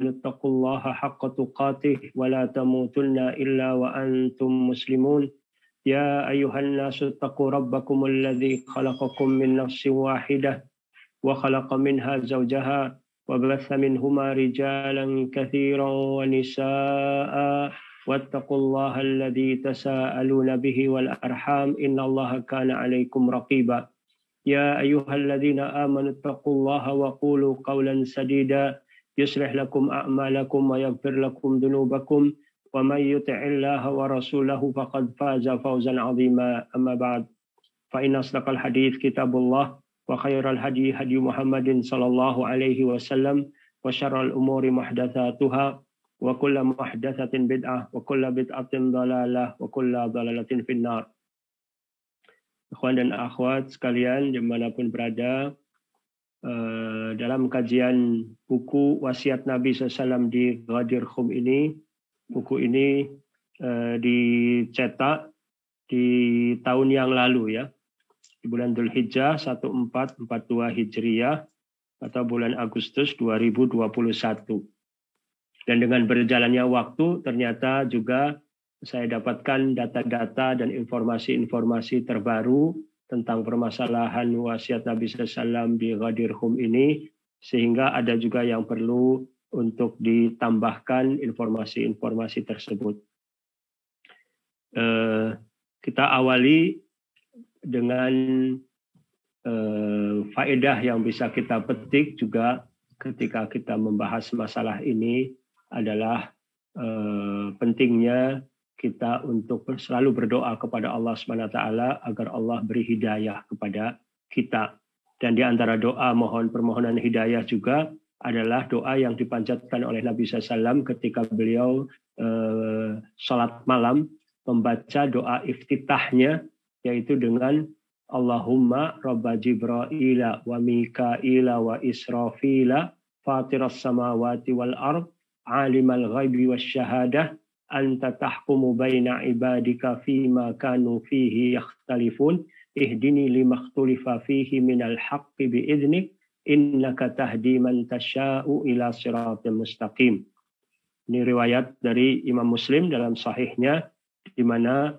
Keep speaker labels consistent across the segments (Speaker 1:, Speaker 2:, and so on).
Speaker 1: اتقوا الله حق تقاته ولا تموتن إلا وأنتم مسلمون يا أيها الناس اتقوا ربكم الذي خلقكم من نفس واحدة وخلق منها زوجها وبث منهما رجالا كثيرا ونساء واتقوا الله الذي تساءلون به والأرحام إن الله كان عليكم رقيبا يا أيها الذين آمنوا اتقوا الله وقولوا قولا سديدا يصلح لكم أعمالكم ويغفر لكم ذنوبكم ومن يطع الله ورسوله فقد فاز فوزا عظيما أما بعد فإن أصدق الحديث كتاب الله وخير الهدي هدي محمد صلى الله عليه وسلم وشر الأمور محدثاتها وكل محدثة بدعة وكل بدعة ضلالة وكل ضلالة في النار. Ikhwan dan akhwat sekalian dimanapun berada, dalam kajian buku wasiat Nabi SAW di Ghadir Khum ini, buku ini dicetak di tahun yang lalu ya, di bulan Dzulhijjah 1442 Hijriyah atau bulan Agustus 2021. Dan dengan berjalannya waktu ternyata juga saya dapatkan data-data dan informasi-informasi terbaru tentang permasalahan wasiat Nabi SAW di Ghadir Khum ini, sehingga ada juga yang perlu untuk ditambahkan informasi-informasi tersebut. Kita awali dengan faedah yang bisa kita petik juga ketika kita membahas masalah ini adalah pentingnya kita untuk selalu berdoa kepada Allah SWT agar Allah beri hidayah kepada kita. Dan di antara doa permohonan hidayah juga adalah doa yang dipanjatkan oleh Nabi SAW ketika beliau salat malam, membaca doa iftitahnya, yaitu dengan Allahumma Rabba Jibra'ila wa Mika'ila wa Israfila Fatiras samawati wal ard Alimal ghaibi was syahadah Anta tahkumu baina ibadika fima kanu fihi yakhtalifun ihdini limakhtulifa fihi minal haqqi bi'idnik innaka tahdi man tasha'u ila siratal mustaqim. Ini riwayat dari Imam Muslim dalam sahihnya, di mana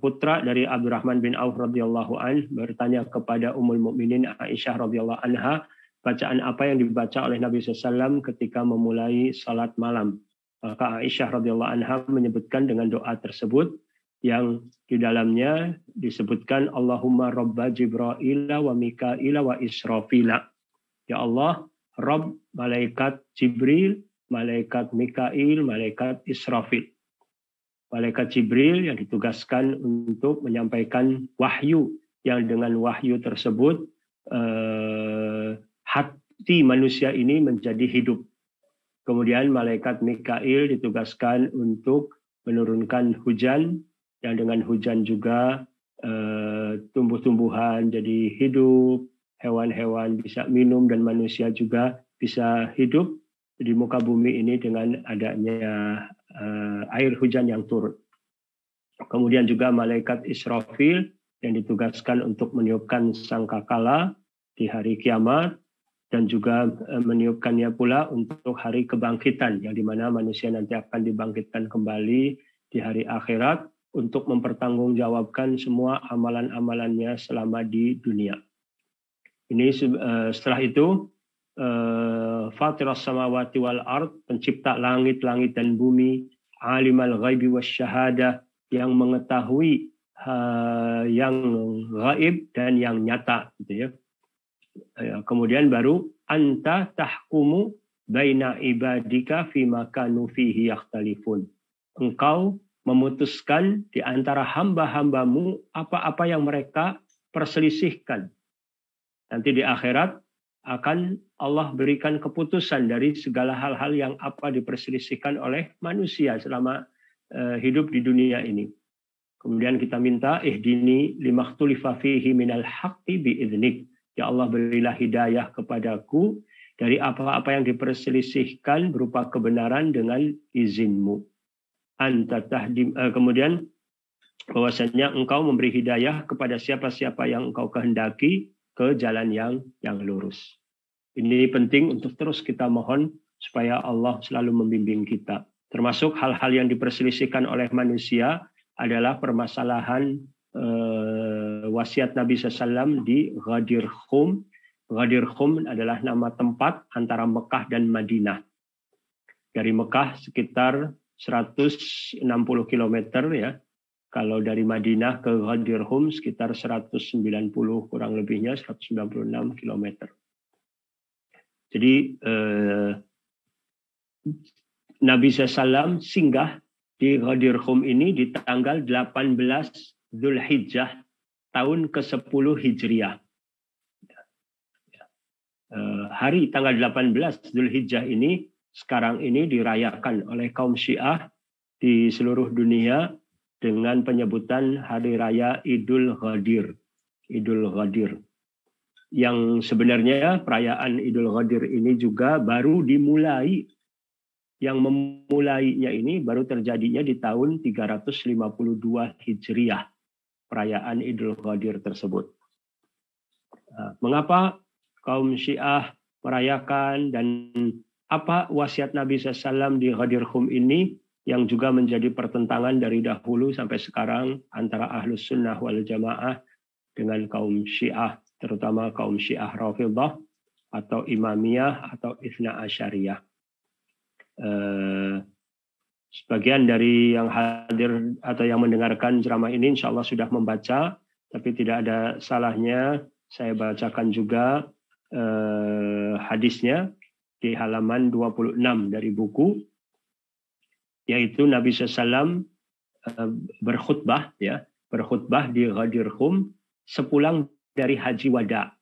Speaker 1: putra dari Abdurrahman bin Auf radhiyallahu an bertanya kepada Ummul Mukminin Aisyah radhiyallahu anha, bacaan apa yang dibaca oleh Nabi SAW ketika memulai salat malam. Maka Aisyah radhiyallahu anha menyebutkan dengan doa tersebut yang di dalamnya disebutkan Allahumma Rabba Jibra'ila wa Mika'ila wa Israfila. Ya Allah, Rabb malaikat Jibril, malaikat Mikail, malaikat Israfil. Malaikat Jibril yang ditugaskan untuk menyampaikan wahyu, yang dengan wahyu tersebut hati manusia ini menjadi hidup. Kemudian malaikat Mikail ditugaskan untuk menurunkan hujan, yang dengan hujan juga tumbuh-tumbuhan jadi hidup, hewan-hewan bisa minum, dan manusia juga bisa hidup di muka bumi ini dengan adanya air hujan yang turun. Kemudian juga malaikat Israfil yang ditugaskan untuk meniupkan sangkakala di hari kiamat, dan juga meniupkannya pula untuk hari kebangkitan, yang dimana manusia nanti akan dibangkitkan kembali di hari akhirat untuk mempertanggungjawabkan semua amalan-amalannya selama di dunia. Ini setelah itu Fatiras samawati wal ard, pencipta langit-langit dan bumi, Alimal ghaibi wasyahadah, yang mengetahui yang gaib dan yang nyata, gitu ya. Kemudian baru anta tahkumu baina ibadika fima kanu fihi yakhtalifun. Engkau memutuskan di antara hamba-hambamu apa-apa yang mereka perselisihkan. Nanti di akhirat akan Allah berikan keputusan dari segala hal-hal yang apa diperselisihkan oleh manusia selama hidup di dunia ini. Kemudian kita minta ihdini limakhtulifa fihi minal haqqi bi'idnik. Ya Allah, berilah hidayah kepadaku dari apa-apa yang diperselisihkan berupa kebenaran dengan izin-Mu. Anta tahdim, kemudian bahwasanya Engkau memberi hidayah kepada siapa-siapa yang Engkau kehendaki ke jalan yang lurus. Ini penting untuk terus kita mohon supaya Allah selalu membimbing kita. Termasuk hal-hal yang diperselisihkan oleh manusia adalah permasalahan wasiat Nabi SAW di Ghadir Khum. Ghadir Khum adalah nama tempat antara Mekah dan Madinah. Dari Mekah sekitar 160 km ya. Kalau dari Madinah ke Ghadir Khum sekitar 190 kurang lebihnya 196 km. Jadi Nabi SAW singgah di Ghadir Khum ini di tanggal 18 Zulhijjah tahun ke-10 Hijriah. Hari tanggal 18 Zulhijjah ini sekarang ini dirayakan oleh kaum Syiah di seluruh dunia dengan penyebutan Hari Raya Idul Ghadir. Idul Ghadir. Yang sebenarnya perayaan Idul Ghadir ini juga baru dimulai. Yang memulainya ini baru terjadinya di tahun 352 Hijriah. Perayaan Idul Ghadir tersebut. Mengapa kaum Syiah merayakan dan apa wasiat Nabi SAW di Ghadir Khum ini yang juga menjadi pertentangan dari dahulu sampai sekarang antara Ahlus Sunnah wal Jamaah dengan kaum Syiah, terutama kaum Syiah Rafidhah atau Imamiyah atau Itsna Asyariyah. Sebagian dari yang hadir atau yang mendengarkan ceramah ini insya Allah sudah membaca, tapi tidak ada salahnya saya bacakan juga hadisnya di halaman 26 dari buku, yaitu Nabi SAW berkhutbah di Ghadir Khum sepulang dari Haji Wada.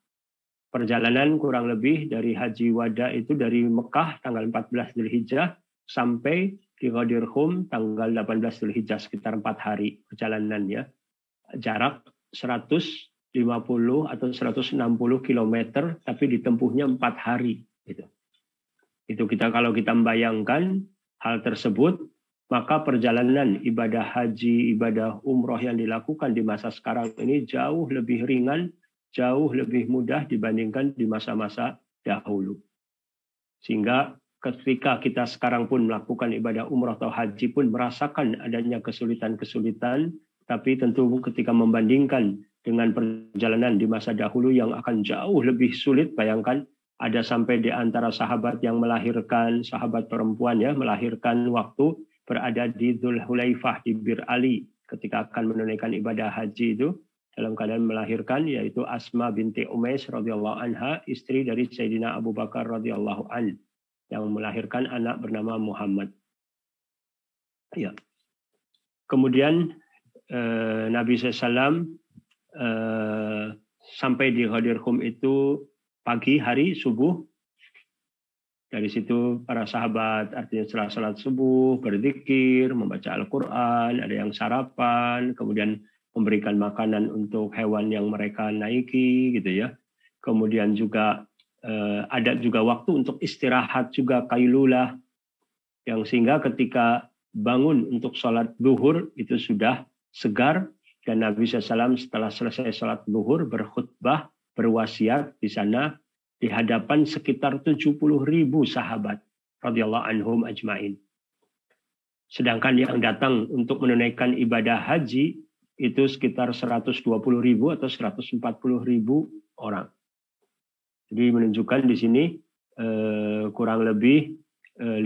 Speaker 1: Perjalanan kurang lebih dari Haji Wada itu dari Mekah tanggal 14 Zulhijjah sampai di Ghadir Khum tanggal 18 Zulhijjah, sekitar 4 hari perjalanannya. Jarak 150 atau 160 km, tapi ditempuhnya 4 hari. Itu kalau kita membayangkan hal tersebut, maka perjalanan ibadah haji, ibadah umroh yang dilakukan di masa sekarang ini jauh lebih ringan, jauh lebih mudah dibandingkan di masa-masa dahulu. Sehingga ketika kita sekarang pun melakukan ibadah umroh atau haji pun merasakan adanya kesulitan-kesulitan, tapi tentu ketika membandingkan dengan perjalanan di masa dahulu yang akan jauh lebih sulit, bayangkan ada sampai di antara sahabat yang melahirkan, sahabat perempuan ya, melahirkan waktu berada di Dzulhulaifah di Bir Ali ketika akan menunaikan ibadah haji itu dalam keadaan melahirkan, yaitu Asma binti Umais radhiyallahu anha, istri dari Sayyidina Abu Bakar radhiyallahu anhu, yang melahirkan anak bernama Muhammad. Ya. Kemudian Nabi SAW sampai di Ghadir Khum itu pagi hari subuh. Dari situ para sahabat artinya setelah salat subuh berzikir, membaca Al-Quran, ada yang sarapan, kemudian memberikan makanan untuk hewan yang mereka naiki, gitu ya. Kemudian juga ada juga waktu untuk istirahat juga, qailulah, yang sehingga ketika bangun untuk sholat zuhur itu sudah segar, dan Nabi SAW setelah selesai sholat zuhur berkhutbah, berwasiat di sana di hadapan sekitar 70.000 sahabat radhiyallahu anhum ajmain. Sedangkan yang datang untuk menunaikan ibadah haji itu sekitar 120.000 atau 140.000 orang. Jadi menunjukkan di sini kurang lebih 50.000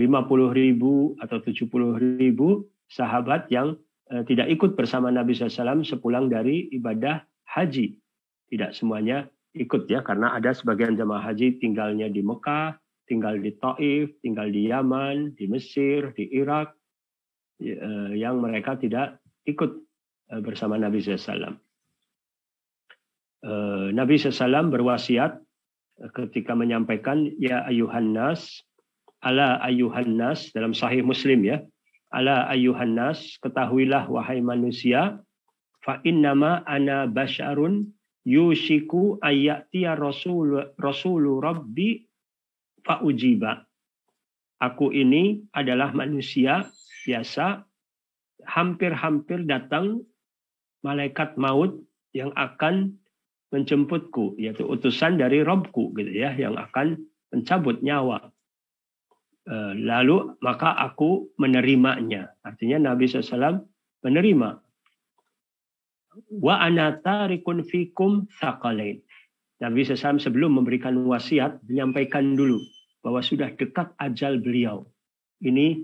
Speaker 1: atau 70.000 sahabat yang tidak ikut bersama Nabi SAW sepulang dari ibadah haji. Tidak semuanya ikut ya, karena ada sebagian jamaah haji tinggalnya di Mekah, tinggal di Taif, tinggal di Yaman, di Mesir, di Irak, yang mereka tidak ikut bersama Nabi SAW. Nabi SAW berwasiat ketika menyampaikan ya ayuhan nas, ala ayuhan nas, dalam Sahih Muslim ya, ala ayuhan nas, ketahuilah wahai manusia, fa innama ana basyarun yushiku ayyatiya rasulu rabbi fa ujiba. Aku ini adalah manusia biasa, hampir-hampir datang malaikat maut yang akan menjemputku, yaitu utusan dari Rabbku gitu ya, yang akan mencabut nyawa. Lalu maka aku menerimanya. Artinya Nabi SAW menerima. Wa ana tarikun fikum tsaqalain. Nabi SAW sebelum memberikan wasiat menyampaikan dulu bahwa sudah dekat ajal beliau. Ini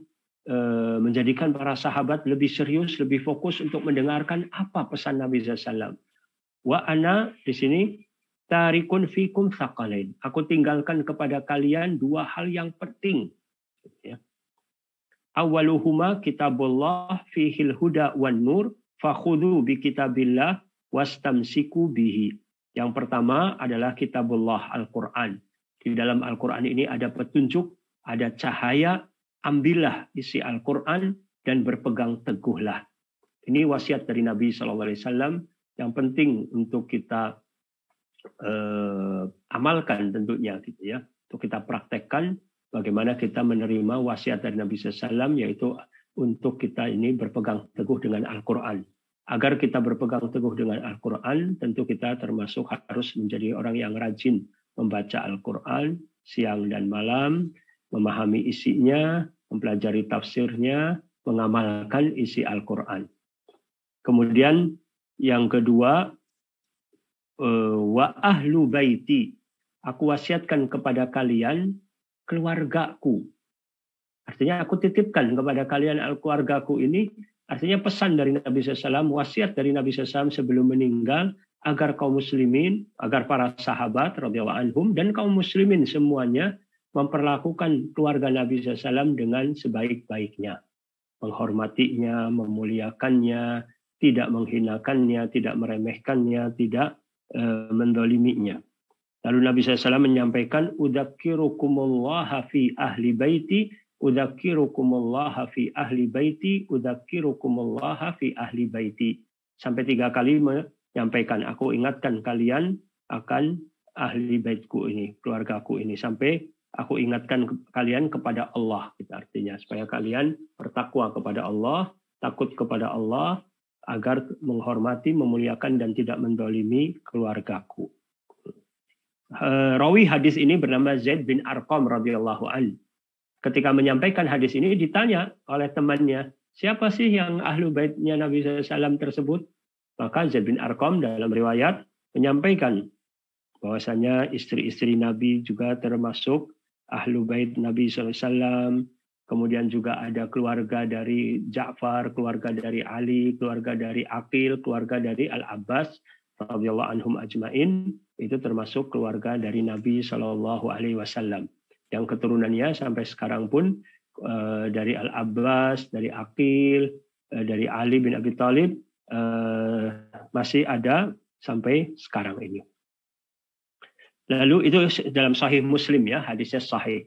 Speaker 1: menjadikan para sahabat lebih serius, lebih fokus untuk mendengarkan apa pesan Nabi SAW. Wa ana di sini tarikun fikum tsaqalain. Aku tinggalkan kepada kalian dua hal yang penting. Ya. Awaluhuma kitabullah fihil huda wan nur fakhudhu bi kitabillah wastamsiku bihi. Yang pertama adalah kitabullah Al-Quran. Di dalam Al-Quran ini ada petunjuk, ada cahaya. Ambillah isi Al-Quran dan berpegang teguhlah. Ini wasiat dari Nabi SAW yang penting untuk kita amalkan tentunya, gitu ya. Untuk kita praktekkan bagaimana kita menerima wasiat dari Nabi SAW, yaitu untuk kita ini berpegang teguh dengan Al-Quran. Agar kita berpegang teguh dengan Al-Quran, tentu kita termasuk harus menjadi orang yang rajin membaca Al-Quran siang dan malam, memahami isinya, mempelajari tafsirnya, mengamalkan isi Al-Quran. Kemudian yang kedua, wa ahlu baiti. Aku wasiatkan kepada kalian keluargaku. Artinya aku titipkan kepada kalian keluargaku ini, artinya pesan dari Nabi SAW, wasiat dari Nabi SAW sebelum meninggal, agar kaum muslimin, agar para sahabat radhiyallahu anhum dan kaum muslimin semuanya memperlakukan keluarga Nabi SAW dengan sebaik-baiknya. Menghormatinya, memuliakannya, tidak menghinakannya, tidak meremehkannya, tidak mendoliminya. Lalu Nabi SAW menyampaikan, udzakirukumullaha fi ahli baiti, udzakirukumullaha fi ahli baiti, udzakirukumullaha fi ahli baiti. Sampai 3 kali menyampaikan, aku ingatkan kalian akan ahli baitku ini, keluargaku ini. Sampai aku ingatkan kalian kepada Allah. Itu artinya supaya kalian bertakwa kepada Allah, takut kepada Allah, agar menghormati, memuliakan, dan tidak mendolimi keluargaku. Rawi hadis ini bernama Zaid bin Arqam radhiyallahu an. Ketika menyampaikan hadis ini ditanya oleh temannya, siapa sih yang ahlu baitnya Nabi SAW tersebut? Maka Zaid bin Arqam dalam riwayat menyampaikan bahwasanya istri-istri Nabi juga termasuk ahlu bait Nabi SAW. Kemudian juga ada keluarga dari Ja'far, keluarga dari Ali, keluarga dari Aqil, keluarga dari Al-Abbas radhiyallahu anhum ajmain. Itu termasuk keluarga dari Nabi SAW. Yang keturunannya sampai sekarang pun dari Al-Abbas, dari Aqil, dari Ali bin Abi Thalib masih ada sampai sekarang ini. Lalu itu dalam Sahih Muslim ya, hadisnya sahih.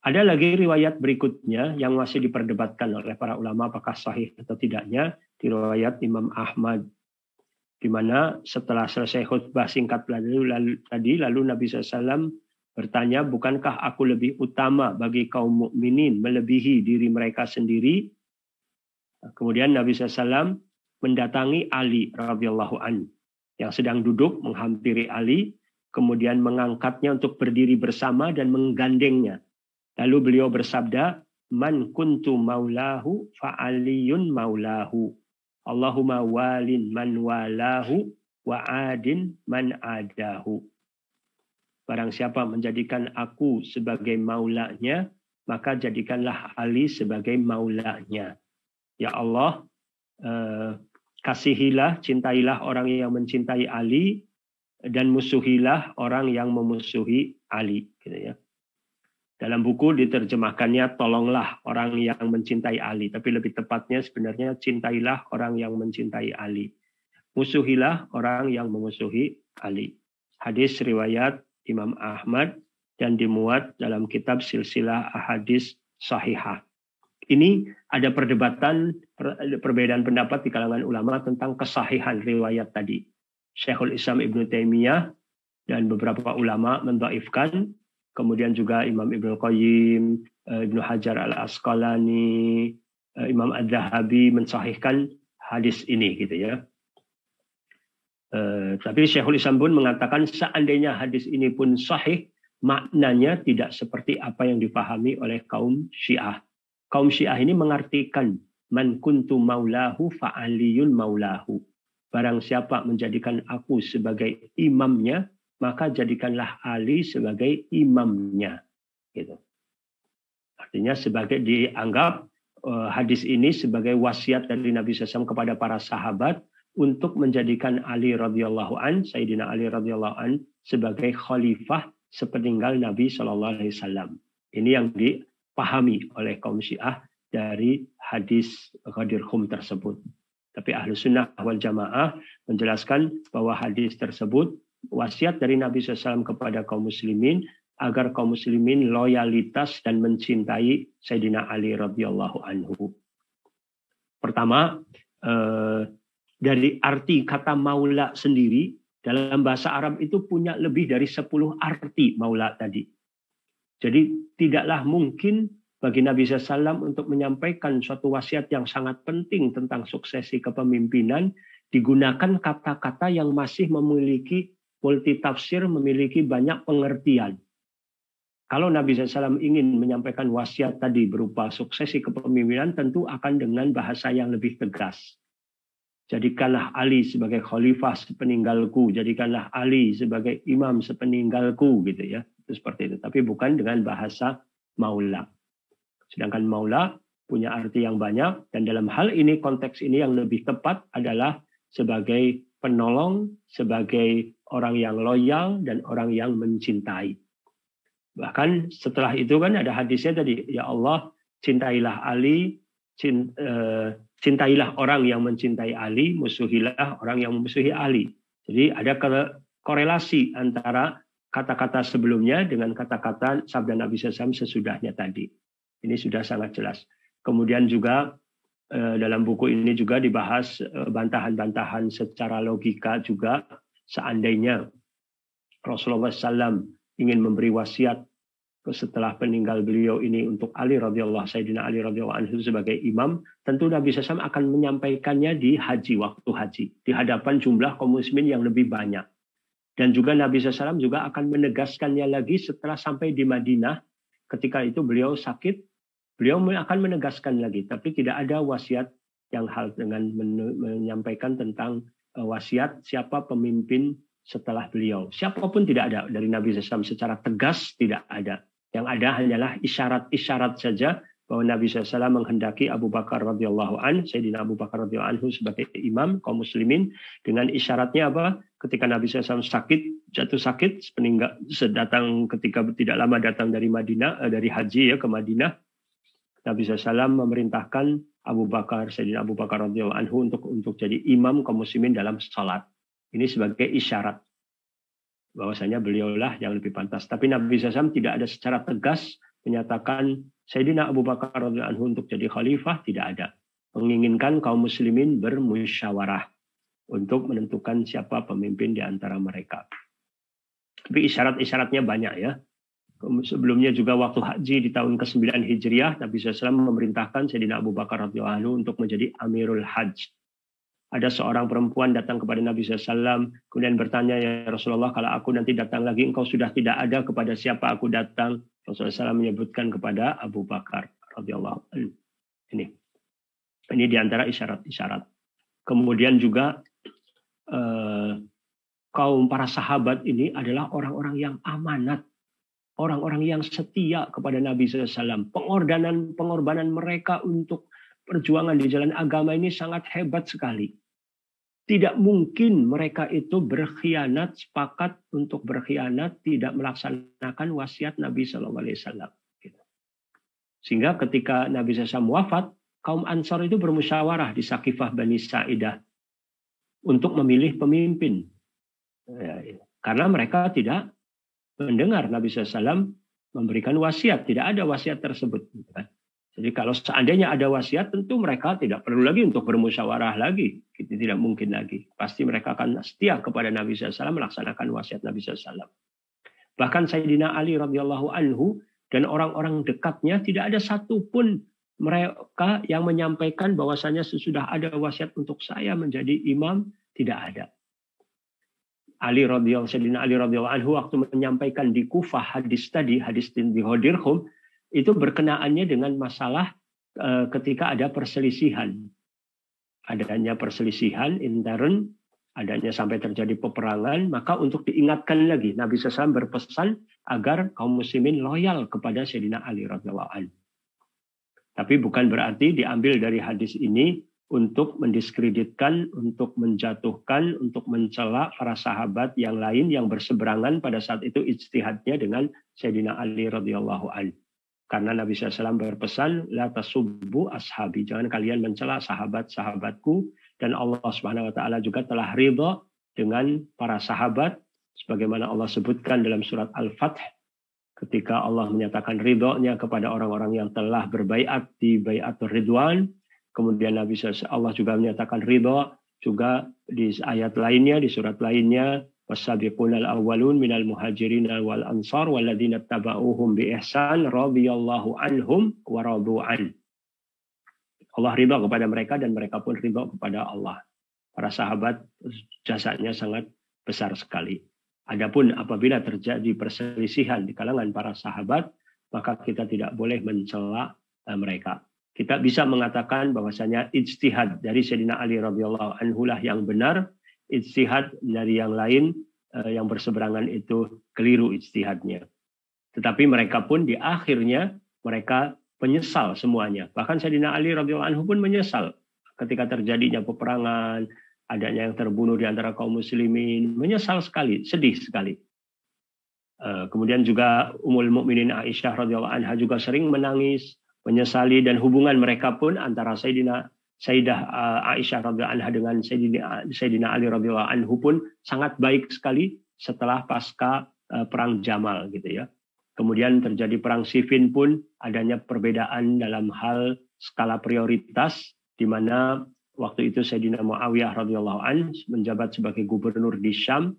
Speaker 1: Ada lagi riwayat berikutnya yang masih diperdebatkan oleh para ulama apakah sahih atau tidaknya, di riwayat Imam Ahmad, di mana setelah selesai khutbah singkat lalu Nabi SAW bertanya, bukankah aku lebih utama bagi kaum mukminin melebihi diri mereka sendiri? Kemudian Nabi SAW mendatangi Ali radhiyallahu an yang sedang duduk menghampiri Ali, kemudian mengangkatnya untuk berdiri bersama dan menggandengnya. Lalu beliau bersabda, man kuntu maulahu fa'aliyun maulahu. Allahumma walin man walahu wa adin man adahu. Barang siapa menjadikan aku sebagai maulanya, maka jadikanlah Ali sebagai maulanya. Ya Allah, kasihilah, cintailah orang yang mencintai Ali, dan musuhilah orang yang memusuhi Ali. Gitu ya. Dalam buku diterjemahkannya, tolonglah orang yang mencintai Ali. Tapi lebih tepatnya sebenarnya, cintailah orang yang mencintai Ali. Musuhilah orang yang memusuhi Ali. Hadis riwayat Imam Ahmad dan dimuat dalam kitab Silsilah Ahadits Shahihah. Ini ada perbedaan pendapat di kalangan ulama tentang kesahihan riwayat tadi. Syekhul Islam Ibnu Taimiyah dan beberapa ulama mendhaifkan. Kemudian juga Imam Ibnu Qayyim, Ibnu Hajar Al-Asqalani, Imam Adz-Dzahabi mensahihkan hadis ini, gitu ya. Tapi Syekhul Islam pun mengatakan seandainya hadis ini pun sahih, maknanya tidak seperti apa yang dipahami oleh kaum Syiah. Kaum Syiah ini mengartikan man kuntu maulahu fa'aliyun maulahu. Barang siapa menjadikan aku sebagai imamnya, maka jadikanlah Ali sebagai imamnya. Gitu. Artinya sebagai dianggap hadis ini sebagai wasiat dari Nabi SAW kepada para sahabat untuk menjadikan Ali radhiyallahu an, Sayyidina Ali radhiyallahu an sebagai khalifah sepeninggal Nabi SAW. Ini yang dipahami oleh kaum Syiah dari hadis Ghadir Khum tersebut. Tapi Ahlu Sunnah wal Jamaah menjelaskan bahwa hadis tersebut wasiat dari Nabi SAW kepada kaum muslimin agar kaum muslimin loyalitas dan mencintai Sayyidina Ali radhiyallahu anhu. Pertama, dari arti kata maula sendiri, dalam bahasa Arab itu punya lebih dari 10 arti maula tadi. Jadi tidaklah mungkin bagi Nabi SAW untuk menyampaikan suatu wasiat yang sangat penting tentang suksesi kepemimpinan, digunakan kata-kata yang masih memiliki multitafsir, memiliki banyak pengertian. Kalau Nabi SAW ingin menyampaikan wasiat tadi berupa suksesi kepemimpinan, tentu akan dengan bahasa yang lebih tegas. Jadikanlah Ali sebagai khalifah sepeninggalku, jadikanlah Ali sebagai imam sepeninggalku, gitu ya. Itu seperti itu. Tapi bukan dengan bahasa maula. Sedangkan maula punya arti yang banyak, dan dalam hal ini, konteks ini yang lebih tepat adalah sebagai penolong, sebagai orang yang loyal, dan orang yang mencintai. Bahkan setelah itu kan ada hadisnya tadi, ya Allah, cintailah Ali, cintailah orang yang mencintai Ali, musuhilah orang yang memusuhi Ali. Jadi ada korelasi antara kata-kata sebelumnya dengan kata-kata sabda Nabi SAW sesudahnya tadi. Ini sudah sangat jelas. Kemudian juga dalam buku ini juga dibahas bantahan-bantahan secara logika juga, seandainya Rasulullah SAW ingin memberi wasiat setelah peninggal beliau ini untuk Ali radhiyallahu Sayyidina Ali radhiyallahu anhu sebagai imam, tentu Nabi SAW akan menyampaikannya di haji, waktu haji, di hadapan jumlah kaum muslimin yang lebih banyak. Dan juga Nabi SAW juga akan menegaskannya lagi setelah sampai di Madinah. Ketika itu beliau sakit, beliau akan menegaskan lagi, tapi tidak ada wasiat yang hal dengan menyampaikan tentang wasiat siapa pemimpin setelah beliau. Siapapun tidak ada dari Nabi SAW secara tegas, tidak ada. Yang ada hanyalah isyarat-isyarat saja bahwa Nabi SAW menghendaki Abu Bakar radhiyallahu an, Sayyidina Abu Bakar radhiyallahu anhu sebagai imam kaum muslimin, dengan isyaratnya apa? Ketika Nabi SAW sakit, jatuh sakit, datang ketika tidak lama datang dari Madinah, dari haji ya ke Madinah, Nabi SAW memerintahkan Abu Bakar, Sayyidina Abu Bakar radhiyallahu anhu untuk jadi imam kaum muslimin dalam salat. Ini sebagai isyarat bahwasanya beliaulah yang lebih pantas. Tapi Nabi SAW tidak ada secara tegas menyatakan Sayyidina Abu Bakar radhiyallahu anhu untuk jadi khalifah, tidak ada. Menginginkan kaum muslimin bermusyawarah untuk menentukan siapa pemimpin di antara mereka. Tapi isyarat-isyaratnya banyak ya. Sebelumnya juga waktu haji di tahun ke-9 Hijriah, Nabi SAW memerintahkan Sayyidina Abu Bakar radhiyallahu anhu untuk menjadi Amirul Hajj. Ada seorang perempuan datang kepada Nabi SAW, kemudian bertanya, ya Rasulullah, kalau aku nanti datang lagi, engkau sudah tidak ada, kepada siapa aku datang? Rasulullah SAW menyebutkan kepada Abu Bakar radhiyallahu anhu. Ini diantara isyarat-isyarat. Kemudian juga kaum para sahabat ini adalah orang-orang yang amanat, orang-orang yang setia kepada Nabi SAW. Pengorbanan mereka untuk perjuangan di jalan agama ini sangat hebat sekali. Tidak mungkin mereka itu berkhianat, sepakat untuk berkhianat, tidak melaksanakan wasiat Nabi SAW. Sehingga ketika Nabi SAW wafat, kaum Ansar itu bermusyawarah di Saqifah Bani Sa'idah untuk memilih pemimpin. Karena mereka tidak mendengar Nabi SAW memberikan wasiat. Tidak ada wasiat tersebut. Jadi kalau seandainya ada wasiat, tentu mereka tidak perlu lagi untuk bermusyawarah lagi. Itu tidak mungkin lagi. Pasti mereka akan setia kepada Nabi SAW, melaksanakan wasiat Nabi SAW. Bahkan Sayyidina Ali radhiyallahu anhu dan orang-orang dekatnya, tidak ada satupun mereka yang menyampaikan bahwasanya sesudah ada wasiat untuk saya menjadi imam, tidak ada. Sayyidina Ali radhiyallahu anhu waktu menyampaikan di Kufah hadis tadi, hadis di Ghadirhum, itu berkenaannya dengan masalah ketika ada perselisihan. Adanya perselisihan intern, adanya sampai terjadi peperangan, maka untuk diingatkan lagi, Nabi SAW berpesan agar kaum muslimin loyal kepada Sayyidina Ali radhiyallahu anhu. Tapi bukan berarti diambil dari hadis ini untuk mendiskreditkan, untuk menjatuhkan, untuk mencela para sahabat yang lain yang berseberangan pada saat itu ijtihadnya dengan Sayyidina Ali radhiyallahu anhu. Karena Nabi SAW berpesan, la tasubbu ashabi, jangan kalian mencela sahabat-sahabatku, dan Allah Subhanahu wa taala juga telah ridha dengan para sahabat sebagaimana Allah sebutkan dalam surat Al-Fath ketika Allah menyatakan ridhonya kepada orang-orang yang telah berbaiat di baiatur ridwan. Kemudian Allah juga menyatakan ridha juga di ayat lainnya, di surat lainnya, wasabiqunal awwalun minal muhajirin wal ansar walladzina tabauhum bi ihsan radhiyallahu anhum wa radu an. Allah ridha kepada mereka dan mereka pun ridha kepada Allah. Para sahabat jasanya sangat besar sekali. Adapun apabila terjadi perselisihan di kalangan para sahabat, maka kita tidak boleh mencela mereka. Kita bisa mengatakan bahwasanya ijtihad dari Sayyidina Ali radhiyallahu anhu lah yang benar, ijtihad dari yang lain yang berseberangan itu keliru ijtihadnya. Tetapi mereka pun di akhirnya mereka menyesal semuanya. Bahkan Sayyidina Ali radhiyallahu anhu pun menyesal ketika terjadinya peperangan, adanya yang terbunuh di antara kaum muslimin, menyesal sekali, sedih sekali. Kemudian juga Ummul Mukminin Aisyah radhiyallahu anha juga sering menangis, menyesali, dan hubungan mereka pun antara Sayyidah Aisyah radhiyallahu anha dengan Sayyidina Ali radhiyallahu anhu pun sangat baik sekali setelah pasca perang Jamal gitu ya. Kemudian terjadi perang Siffin pun adanya perbedaan dalam hal skala prioritas, di mana waktu itu Sayyidina Muawiyah radhiyallahu anhu menjabat sebagai gubernur di Syam,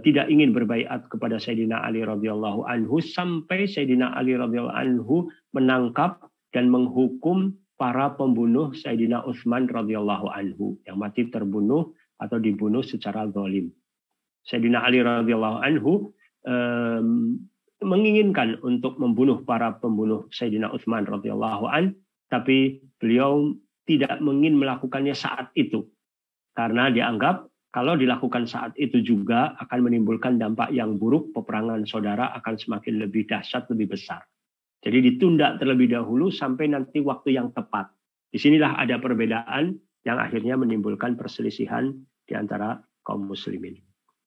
Speaker 1: tidak ingin berbaiat kepada Sayyidina Ali radhiyallahu anhu sampai Sayyidina Ali radhiyallahu anhu menangkap dan menghukum para pembunuh Sayyidina Utsman radhiyallahu anhu yang mati terbunuh atau dibunuh secara zalim. Sayyidina Ali radhiyallahu anhu menginginkan untuk membunuh para pembunuh Sayyidina Utsman radhiyallahu anhu, tapi beliau tidak ingin melakukannya saat itu karena dianggap kalau dilakukan saat itu juga akan menimbulkan dampak yang buruk, peperangan saudara akan semakin lebih dahsyat, lebih besar. Jadi ditunda terlebih dahulu sampai nanti waktu yang tepat. Disinilah ada perbedaan yang akhirnya menimbulkan perselisihan di antara kaum muslimin.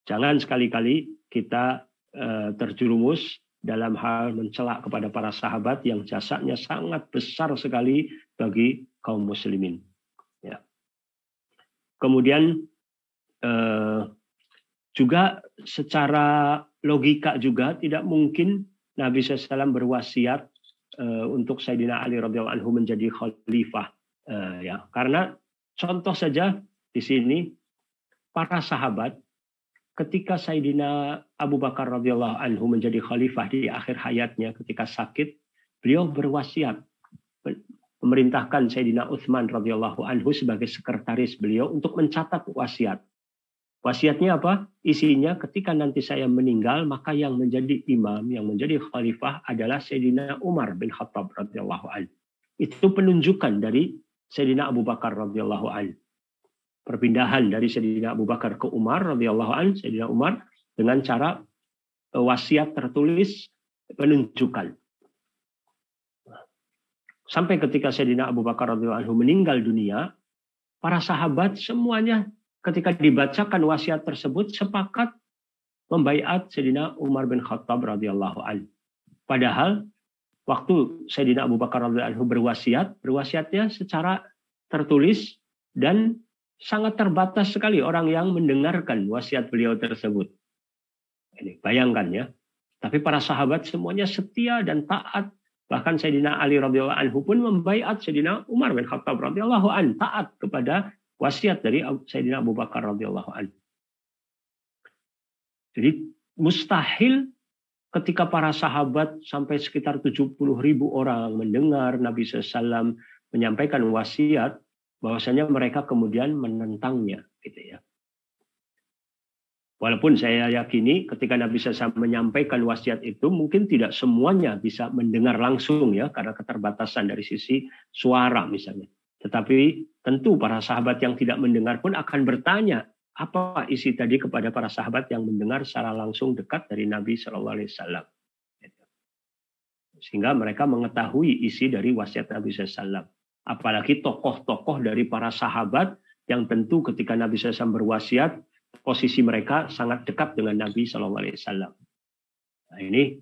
Speaker 1: Jangan sekali-kali kita terjerumus dalam hal mencela kepada para sahabat yang jasanya sangat besar sekali bagi kaum muslimin. Ya. Kemudian juga secara logika juga tidak mungkin Nabi SAW berwasiat untuk Sayyidina Ali radhiyallahu anhu menjadi khalifah, ya, karena contoh saja di sini para sahabat ketika Sayyidina Abu Bakar radhiyallahu anhu menjadi khalifah di akhir hayatnya ketika sakit, beliau berwasiat memerintahkan Sayyidina Utsman radhiyallahu anhu sebagai sekretaris beliau untuk mencatat wasiat. Wasiatnya apa? Isinya ketika nanti saya meninggal, maka yang menjadi imam, yang menjadi khalifah adalah Sayyidina Umar bin Khattab radhiyallahu anhu. Itu penunjukan dari Sayyidina Abu Bakar radhiyallahu anhu. Perpindahan dari Sayyidina Abu Bakar ke Umar radhiyallahu anhu, Sayyidina Umar dengan cara wasiat tertulis penunjukan. Sampai ketika Sayyidina Abu Bakar radhiyallahu anhu meninggal dunia, para sahabat semuanya ketika dibacakan wasiat tersebut sepakat membaiat Sayyidina Umar bin Khattab radhiyallahu anhu. Padahal waktu Sayyidina Abu Bakar radhiyallahu anhu berwasiatnya secara tertulis dan sangat terbatas sekali orang yang mendengarkan wasiat beliau tersebut. Ini bayangkan ya. Tapi para sahabat semuanya setia dan taat. Bahkan Sayyidina Ali radhiyallahu anhu pun membaiat Sayyidina Umar bin Khattab radhiyallahu anhu taat kepada wasiat dari Sayyidina Abu Bakar radhiyallahu anhu. Jadi mustahil ketika para sahabat sampai sekitar 70.000 orang mendengar Nabi SAW menyampaikan wasiat, bahwasanya mereka kemudian menentangnya, gitu ya. Walaupun saya yakini ketika Nabi SAW menyampaikan wasiat itu mungkin tidak semuanya bisa mendengar langsung ya karena keterbatasan dari sisi suara misalnya. Tetapi tentu para sahabat yang tidak mendengar pun akan bertanya apa isi tadi kepada para sahabat yang mendengar secara langsung dekat dari Nabi SAW. Sehingga mereka mengetahui isi dari wasiat Nabi SAW. Apalagi tokoh-tokoh dari para sahabat yang tentu ketika Nabi SAW berwasiat posisi mereka sangat dekat dengan Nabi SAW. Nah, ini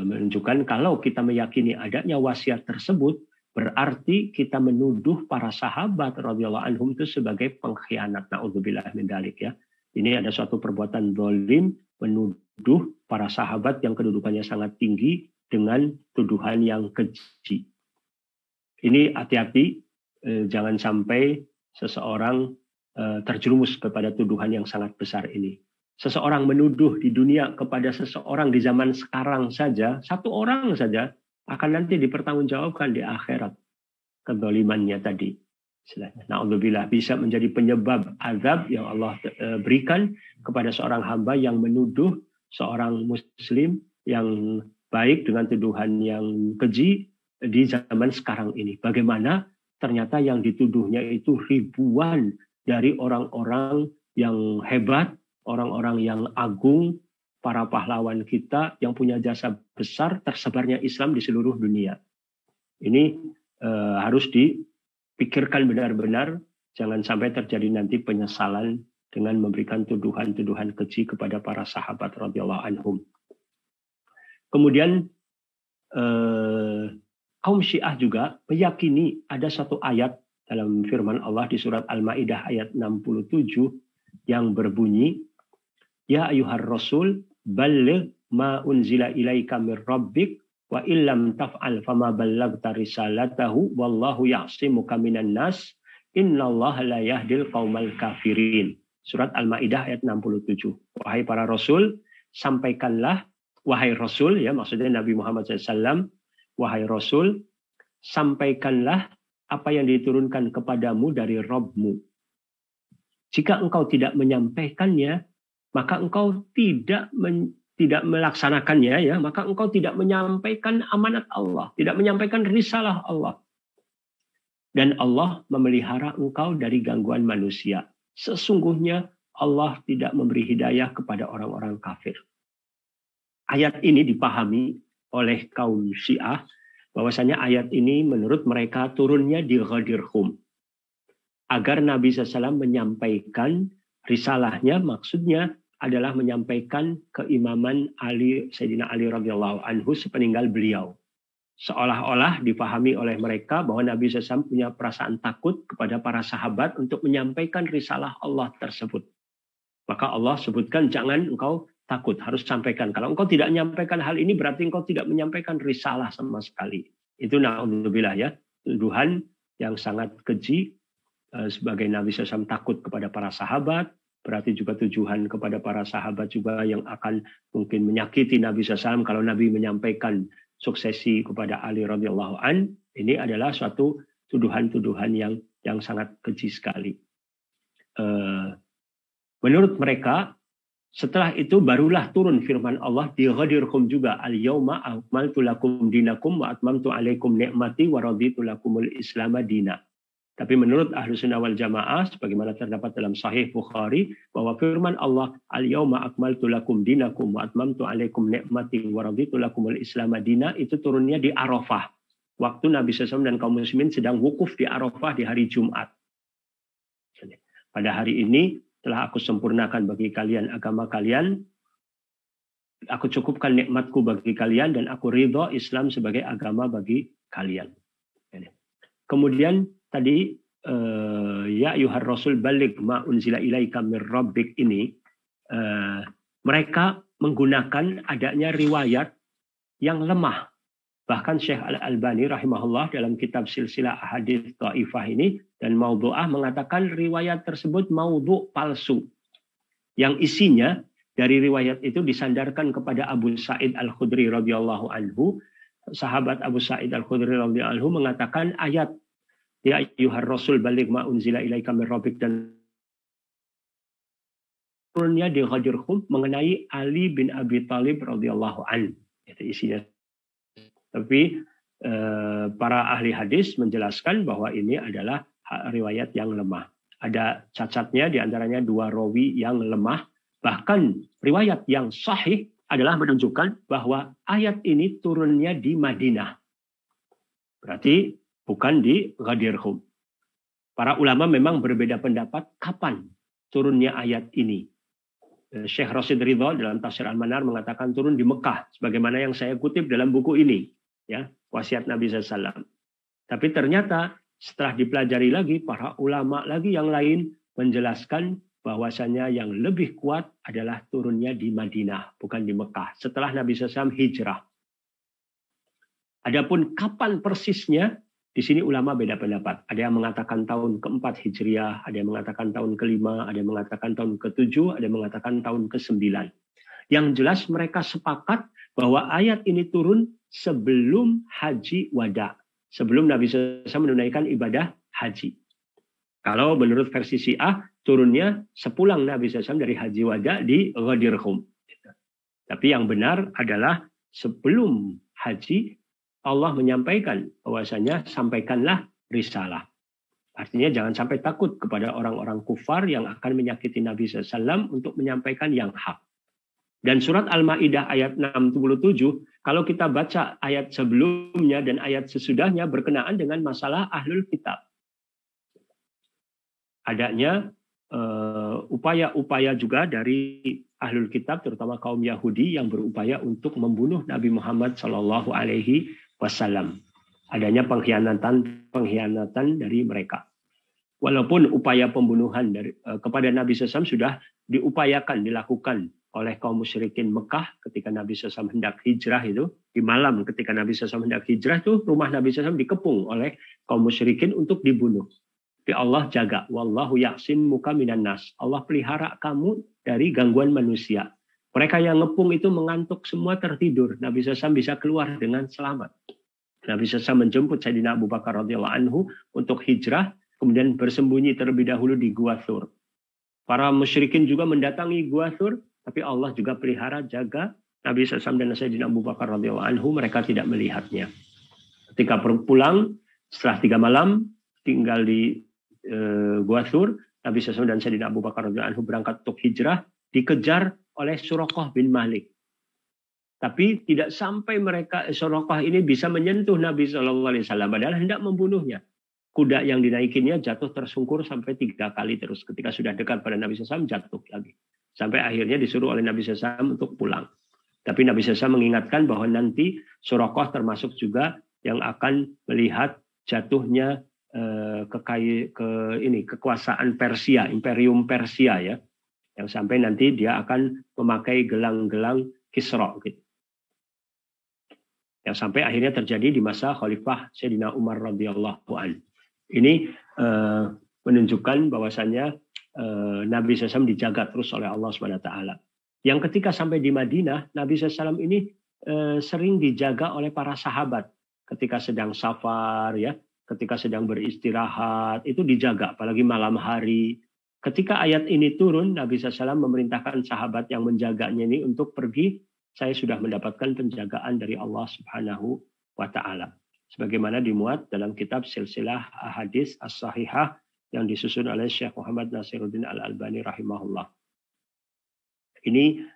Speaker 1: menunjukkan kalau kita meyakini adanya wasiat tersebut, berarti kita menuduh para sahabat radhiyallahu anhum itu sebagai pengkhianat. Na'udzubillah min dzalik ya. Ini ada suatu perbuatan zalim menuduh para sahabat yang kedudukannya sangat tinggi dengan tuduhan yang keji. Ini hati-hati, jangan sampai seseorang terjerumus kepada tuduhan yang sangat besar ini. Seseorang menuduh di dunia kepada seseorang di zaman sekarang saja, satu orang saja akan nanti dipertanggungjawabkan di akhirat kezalimannya tadi. Na'udzubillah, bisa menjadi penyebab azab yang Allah berikan kepada seorang hamba yang menuduh seorang muslim yang baik dengan tuduhan yang keji di zaman sekarang ini. Bagaimana ternyata yang dituduhnya itu ribuan dari orang-orang yang hebat, orang-orang yang agung, para pahlawan kita yang punya jasa besar tersebarnya Islam di seluruh dunia. Ini harus dipikirkan benar-benar, jangan sampai terjadi nanti penyesalan dengan memberikan tuduhan-tuduhan keji kepada para sahabat radhiyallahu anhum. Kemudian kaum Syiah juga meyakini ada satu ayat dalam firman Allah di surat Al-Maidah ayat 67 yang berbunyi, Ya ayyuhar rasul balligh ma unzila ilaika mir rabbik wa illam taf'al fama ballaghta risalatahu wallahu ya'simuka minan nas innallaha la yahdil qaumal kafirin. Surat Al-Maidah ayat 67. Wahai para rasul, sampaikanlah, wahai rasul ya maksudnya Nabi Muhammad SAW, wahai rasul, sampaikanlah apa yang diturunkan kepadamu dari Rabb-mu. Jika engkau tidak menyampaikannya, maka engkau tidak melaksanakannya, ya, maka engkau tidak menyampaikan amanat Allah, tidak menyampaikan risalah Allah. Dan Allah memelihara engkau dari gangguan manusia. Sesungguhnya Allah tidak memberi hidayah kepada orang-orang kafir. Ayat ini dipahami oleh kaum Syiah, bahwasanya ayat ini menurut mereka turunnya di Ghadir Khum. Agar Nabi SAW menyampaikan risalahnya, maksudnya adalah menyampaikan keimaman Sayyidina Ali radhiyallahu anhu sepeninggal beliau. Seolah-olah dipahami oleh mereka bahwa Nabi SAW punya perasaan takut kepada para sahabat untuk menyampaikan risalah Allah tersebut. Maka Allah sebutkan, jangan engkau takut, harus sampaikan. Kalau engkau tidak menyampaikan hal ini, berarti engkau tidak menyampaikan risalah sama sekali. Itu na'udzubillah ya, tuduhan yang sangat keji. Sebagai Nabi SAW takut kepada para sahabat, berarti juga tujuan kepada para sahabat juga yang akan mungkin menyakiti Nabi SAW kalau Nabi menyampaikan suksesi kepada Ali radhiyallahu an. Ini adalah suatu tuduhan-tuduhan yang sangat keji sekali. Menurut mereka, setelah itu barulah turun firman Allah di Ghadir Khum juga, al-yauma akmaltu lakum dinakum wa atmamtu alaikum ni'mati wa raditu lakumul islama dina. Tapi menurut Ahlussunnah wal Jamaah, sebagaimana terdapat dalam Sahih Bukhari, bahwa firman Allah, al-yauma akmaltu lakum dinakum wa atmamtu alaikum ni'mati wa raditu lakumul islama dina, itu turunnya di Arafah. Waktu Nabi SAW dan kaum muslimin sedang wukuf di Arafah di hari Jumat. Pada hari ini, telah aku sempurnakan bagi kalian agama kalian, aku cukupkan nikmatku bagi kalian, dan aku ridho Islam sebagai agama bagi kalian. Kemudian tadi ya ayyuhar rasul balligh ma unzila ilaika mir rabbik ini, mereka menggunakan adanya riwayat yang lemah. Bahkan Syekh Al-Albani rahimahullah dalam kitab silsilah ahadits dhaifah ini dan maudhu'ah mengatakan riwayat tersebut maudhu' palsu. Yang isinya dari riwayat itu disandarkan kepada Abu Sa'id Al-Khudri radhiyallahu anhu. Sahabat Abu Sa'id Al-Khudri radhiyallahu anhu mengatakan ayat ya ayyuhar rasul balligh ma unzila ilaika mir rabbik dan turunnya di Ghadir Khum mengenai Ali bin Abi Thalib radhiyallahu an. Itu isinya. Tapi para ahli hadis menjelaskan bahwa ini adalah riwayat yang lemah. Ada cacatnya, diantaranya 2 rawi yang lemah. Bahkan riwayat yang sahih adalah menunjukkan bahwa ayat ini turunnya di Madinah. Berarti bukan di Ghadir Khum. Para ulama memang berbeda pendapat kapan turunnya ayat ini. Syekh Rasid Ridho dalam Tafsir Al-Manar mengatakan turun di Mekah, sebagaimana yang saya kutip dalam buku ini, ya, wasiat Nabi SAW. Tapi ternyata setelah dipelajari lagi, para ulama lagi yang lain menjelaskan bahwasanya yang lebih kuat adalah turunnya di Madinah, bukan di Mekah. Setelah Nabi SAW hijrah. Adapun kapan persisnya, di sini ulama beda pendapat. Ada yang mengatakan tahun ke-4 Hijriah, ada yang mengatakan tahun ke-5, ada yang mengatakan tahun ke-7, ada yang mengatakan tahun ke-9. Yang jelas mereka sepakat bahwa ayat ini turun sebelum haji wada. Sebelum Nabi SAW menunaikan ibadah haji. Kalau menurut versi Syiah, turunnya sepulang Nabi SAW dari haji wada di Ghadir Khum. Tapi yang benar adalah sebelum haji, Allah menyampaikan bahwasanya sampaikanlah risalah. Artinya jangan sampai takut kepada orang-orang kufar yang akan menyakiti Nabi SAW untuk menyampaikan yang hak. Dan surat Al-Ma'idah ayat 67, kalau kita baca ayat sebelumnya dan ayat sesudahnya berkenaan dengan masalah ahlul kitab. Adanya upaya-upaya juga dari ahlul kitab, terutama kaum Yahudi yang berupaya untuk membunuh Nabi Muhammad SAW. Adanya pengkhianatan dari mereka. Walaupun upaya pembunuhan kepada Nabi SAW sudah dilakukan oleh kaum musyrikin Mekah ketika Nabi SAW hendak hijrah itu, di malam ketika Nabi SAW hendak hijrah itu, rumah Nabi SAW dikepung oleh kaum musyrikin untuk dibunuh. Tapi Allah jaga. Wallahu ya'simuka minan nas. Allah pelihara kamu dari gangguan manusia. Mereka yang ngepung itu mengantuk semua, tertidur. Nabi SAW bisa keluar dengan selamat. Nabi SAW menjemput Sayyidina Abu Bakar radhiyallahu anhu untuk hijrah, kemudian bersembunyi terlebih dahulu di Gua Thur. Para musyrikin juga mendatangi Gua Thur, tapi Allah juga pelihara, jaga Nabi SAW dan Sayyidina Abu Bakar radhiyallahu anhu, mereka tidak melihatnya. Ketika pulang, setelah 3 malam, tinggal di Gua Thur, Nabi SAW dan Sayyidina Abu Bakar radhiyallahu anhu berangkat untuk hijrah, dikejar oleh Suraqah bin Malik. Tapi tidak sampai Suraqah ini bisa menyentuh Nabi SAW, padahal hendak membunuhnya. Kuda yang dinaikinya jatuh tersungkur sampai 3 kali terus. Ketika sudah dekat pada Nabi SAW, jatuh lagi. Sampai akhirnya disuruh oleh Nabi SAW untuk pulang. Tapi Nabi SAW mengingatkan bahwa nanti Suraqah termasuk juga yang akan melihat jatuhnya kekuasaan Persia, Imperium Persia, ya, yang sampai nanti dia akan memakai gelang-gelang Kisra, gitu. Yang sampai akhirnya terjadi di masa Khalifah Sayyidina Umar radhiyallahu an. Ini menunjukkan bahwasannya Nabi SAW dijaga terus oleh Allah SWT. Yang ketika sampai di Madinah, Nabi SAW ini sering dijaga oleh para sahabat. Ketika sedang safar, ya, ketika sedang beristirahat, itu dijaga, apalagi malam hari. Ketika ayat ini turun, Nabi SAW memerintahkan sahabat yang menjaganya ini untuk pergi. Saya sudah mendapatkan penjagaan dari Allah Subhanahu wa Ta'ala. Sebagaimana dimuat dalam kitab Silsilah Ahadits As-Sahihah yang disusun oleh Syekh Muhammad Nasiruddin Al-Albani rahimahullah. Ini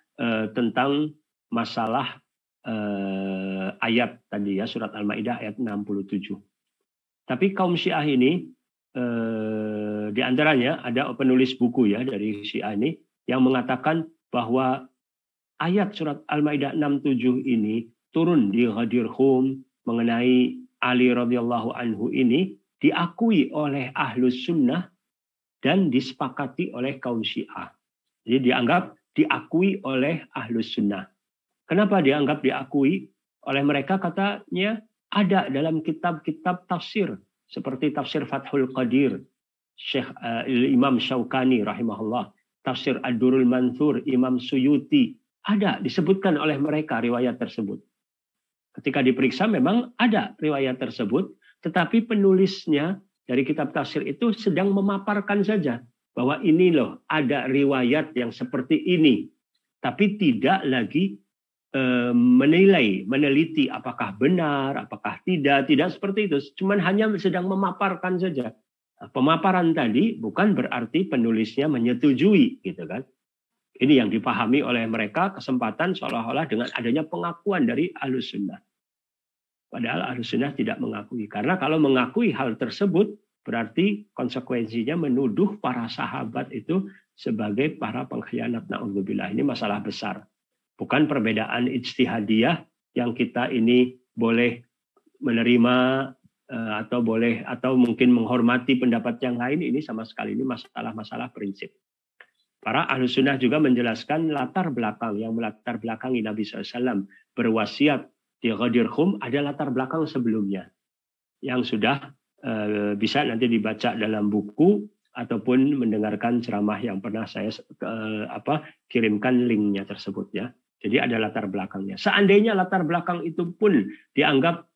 Speaker 1: tentang masalah ayat tadi, ya, surat Al-Maidah ayat 67. Tapi kaum Syiah ini, di antaranya ada penulis buku, ya, dari Syiah ini yang mengatakan bahwa ayat surat Al-Maidah 67 ini turun di Ghadir Khum mengenai Ali radhiyallahu anhu ini diakui oleh Ahlus Sunnah dan disepakati oleh kaum Syiah. Jadi diakui oleh Ahlus Sunnah. Kenapa dianggap diakui oleh mereka? Katanya ada dalam kitab-kitab tafsir seperti tafsir Fathul Qadir, Syekh Imam Syaukani rahimahullah, tafsir Ad-Durrul Mansur, Imam Suyuti, ada disebutkan oleh mereka riwayat tersebut. Ketika diperiksa memang ada riwayat tersebut, tetapi penulisnya dari kitab tafsir itu sedang memaparkan saja. bahwa ini loh ada riwayat yang seperti ini, tapi tidak lagi menilai, meneliti apakah benar, apakah tidak seperti itu. Cuman hanya sedang memaparkan saja. Nah, pemaparan tadi bukan berarti penulisnya menyetujui, gitu kan? Ini yang dipahami oleh mereka, kesempatan seolah-olah dengan adanya pengakuan dari Ahlus Sunnah. Padahal Ahlus Sunnah tidak mengakui. Karena kalau mengakui hal tersebut, berarti konsekuensinya menuduh para sahabat itu sebagai para pengkhianat. Na'udzubillah. Ini masalah besar. Bukan perbedaan ijtihadiyah yang kita ini boleh menerima atau mungkin menghormati pendapat yang lain. Ini sama sekali ini masalah prinsip. Para Ahlus Sunnah juga menjelaskan latar belakang yang melatar belakangi Nabi SAW berwasiat di Ghadir Khum ada latar belakang sebelumnya yang sudah bisa nanti dibaca dalam buku ataupun mendengarkan ceramah yang pernah saya kirimkan linknya tersebut ya. Jadi ada latar belakangnya. Seandainya latar belakang itu pun dianggap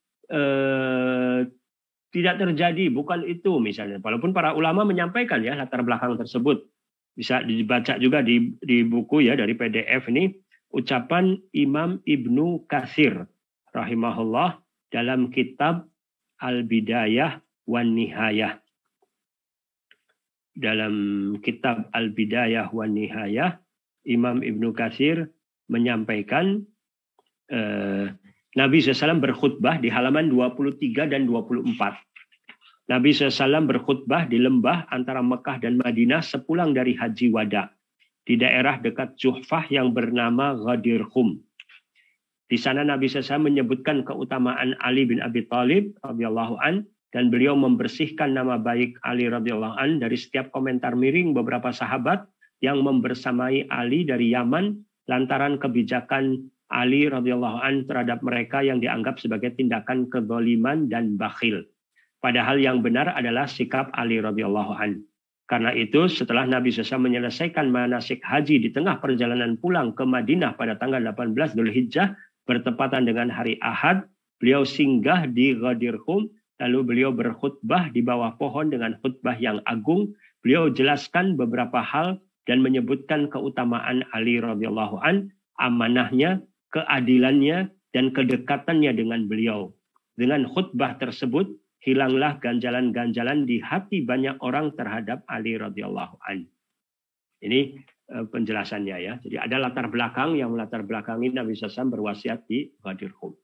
Speaker 1: tidak terjadi, bukan itu misalnya. Walaupun para ulama menyampaikan ya latar belakang tersebut. Bisa dibaca juga di buku ya dari PDF ini ucapan Imam Ibnu Katsir rahimahullah dalam kitab Al-Bidayah wan Nihayah. Dalam kitab Al-Bidayah wan Nihayah Imam Ibnu Katsir menyampaikan Nabi SAW berkhutbah di halaman 23 dan 24. Nabi SAW berkhutbah di lembah antara Mekah dan Madinah sepulang dari Haji Wada di daerah dekat Juhfah yang bernama Ghadir Khum. Di sana Nabi SAW menyebutkan keutamaan Ali bin Abi Thalib radhiyallahu an dan beliau membersihkan nama baik Ali radhiyallahu an dari setiap komentar miring beberapa sahabat yang membersamai Ali dari Yaman lantaran kebijakan Ali radhiyallahu an terhadap mereka yang dianggap sebagai tindakan kezaliman dan bakhil. Padahal yang benar adalah sikap Ali radhiyallahu an. Karena itu setelah Nabi SAW menyelesaikan manasik haji di tengah perjalanan pulang ke Madinah pada tanggal 18 Dzulhijjah bertepatan dengan hari Ahad, beliau singgah di Ghadir Khum, lalu beliau berkhutbah di bawah pohon dengan khutbah yang agung. Beliau jelaskan beberapa hal dan menyebutkan keutamaan Ali radhiyallahu an, amanahnya, keadilannya dan kedekatannya dengan beliau. Dengan khutbah tersebut hilanglah ganjalan-ganjalan di hati banyak orang terhadap Ali radhiyallahu an. Ini penjelasannya ya. Jadi ada latar belakang yang melatar belakangi Nabi SAW berwasiat di Ghadir Khum.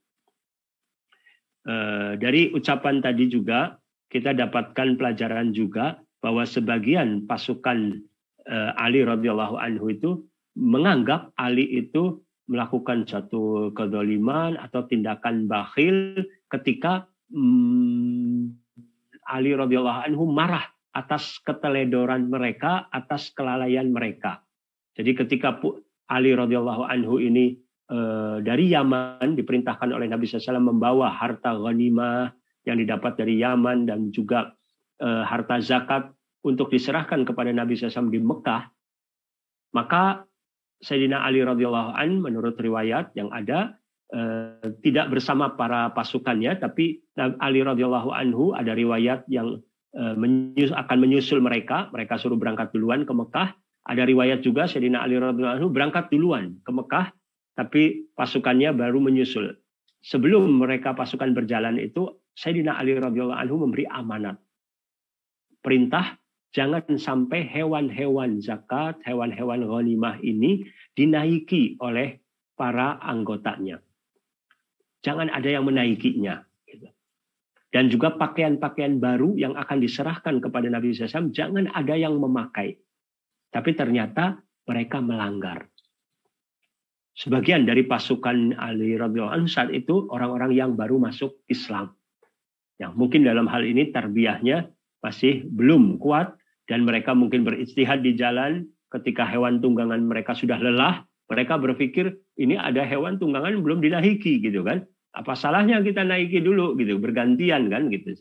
Speaker 1: Dari ucapan tadi juga kita dapatkan pelajaran juga bahwa sebagian pasukan Ali radhiyallahu anhu itu menganggap Ali itu melakukan satu kezaliman atau tindakan bakhil ketika Ali radhiyallahu anhu marah atas keteledoran mereka, atas kelalaian mereka. Jadi ketika Ali radhiyallahu anhu ini dari Yaman diperintahkan oleh Nabi SAW membawa harta ghanimah yang didapat dari Yaman dan juga harta zakat untuk diserahkan kepada Nabi SAW di Mekah, maka Sayyidina Ali radhiyallahu anhu menurut riwayat yang ada tidak bersama para pasukannya, tapi Ali radhiyallahu anhu ada riwayat yang akan menyusul mereka suruh berangkat duluan ke Mekah. Ada riwayat juga Sayyidina Ali radhiyallahu anhu berangkat duluan ke Mekah, tapi pasukannya baru menyusul. Sebelum mereka pasukan berjalan itu, Sayyidina Ali radhiyallahu anhu memberi amanat. Perintah jangan sampai hewan-hewan zakat, hewan-hewan ghanimah ini dinaiki oleh para anggotanya. Jangan ada yang menaikinya. Dan juga pakaian-pakaian baru yang akan diserahkan kepada Nabi SAW, jangan ada yang memakai. Tapi ternyata mereka melanggar. Sebagian dari pasukan Ali radhiyallahu anhu saat itu orang-orang yang baru masuk Islam. Yang mungkin dalam hal ini tarbiyahnya masih belum kuat dan mereka mungkin berijtihad di jalan ketika hewan tunggangan mereka sudah lelah, mereka berpikir ini ada hewan tunggangan belum dinaiki gitu kan. Apa salahnya kita naiki dulu gitu, bergantian kan gitu.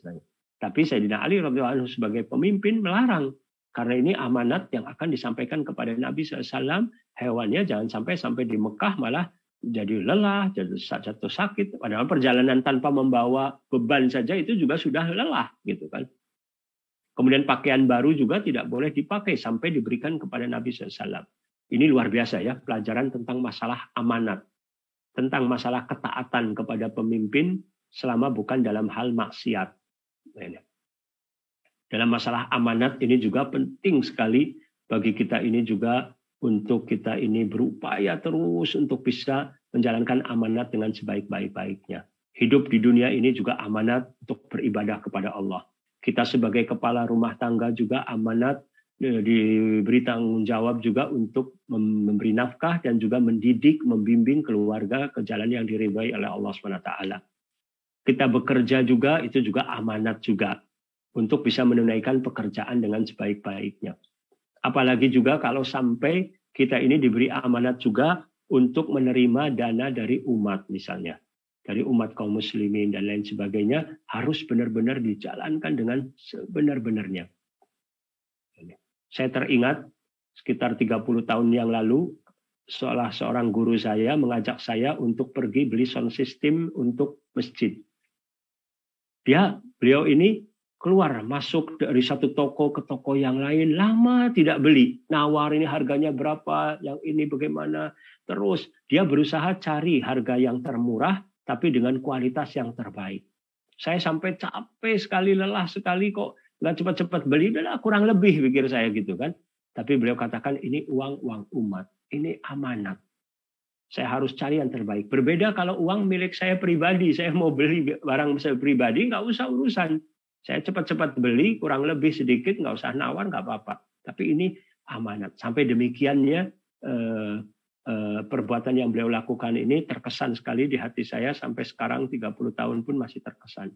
Speaker 1: Tapi Sayyidina Ali radhiyallahu anhu sebagai pemimpin melarang. Karena ini amanat yang akan disampaikan kepada Nabi SAW, hewannya jangan sampai di Mekah malah jadi lelah, jatuh sakit. Padahal perjalanan tanpa membawa beban saja itu juga sudah lelah gitu kan. Kemudian pakaian baru juga tidak boleh dipakai sampai diberikan kepada Nabi SAW. Ini luar biasa ya, pelajaran tentang masalah amanat. Tentang masalah ketaatan kepada pemimpin selama bukan dalam hal maksiat. Dalam masalah amanat ini juga penting sekali bagi kita ini juga untuk kita ini berupaya terus untuk bisa menjalankan amanat dengan sebaik-baiknya. Hidup di dunia ini juga amanat untuk beribadah kepada Allah. Kita sebagai kepala rumah tangga juga amanat, diberi tanggung jawab juga untuk memberi nafkah dan juga mendidik, membimbing keluarga ke jalan yang diridhai oleh Allah SWT. Kita bekerja juga, itu juga amanat juga untuk bisa menunaikan pekerjaan dengan sebaik-baiknya. Apalagi juga kalau sampai kita ini diberi amanat juga untuk menerima dana dari umat misalnya. Dari umat kaum muslimin dan lain sebagainya, harus benar-benar dijalankan dengan sebenar-benarnya. Saya teringat sekitar 30 tahun yang lalu, seorang guru saya mengajak saya untuk pergi beli sound system untuk masjid. Beliau ini keluar, masuk dari satu toko ke toko yang lain, lama tidak beli. Nawar ini harganya berapa, yang ini bagaimana. Terus dia berusaha cari harga yang termurah, tapi dengan kualitas yang terbaik. Saya sampai capek sekali, lelah sekali kok. Nggak cepat-cepat beli, udah kurang lebih pikir saya gitu kan. Tapi beliau katakan ini uang umat, ini amanat. Saya harus cari yang terbaik. Berbeda kalau uang milik saya pribadi, saya mau beli barang saya pribadi, nggak usah urusan. Saya cepat-cepat beli, kurang lebih sedikit, nggak usah nawar, nggak apa-apa. Tapi ini amanat. Sampai demikiannya perbuatan yang beliau lakukan ini terkesan sekali di hati saya, sampai sekarang 30 tahun pun masih terkesan.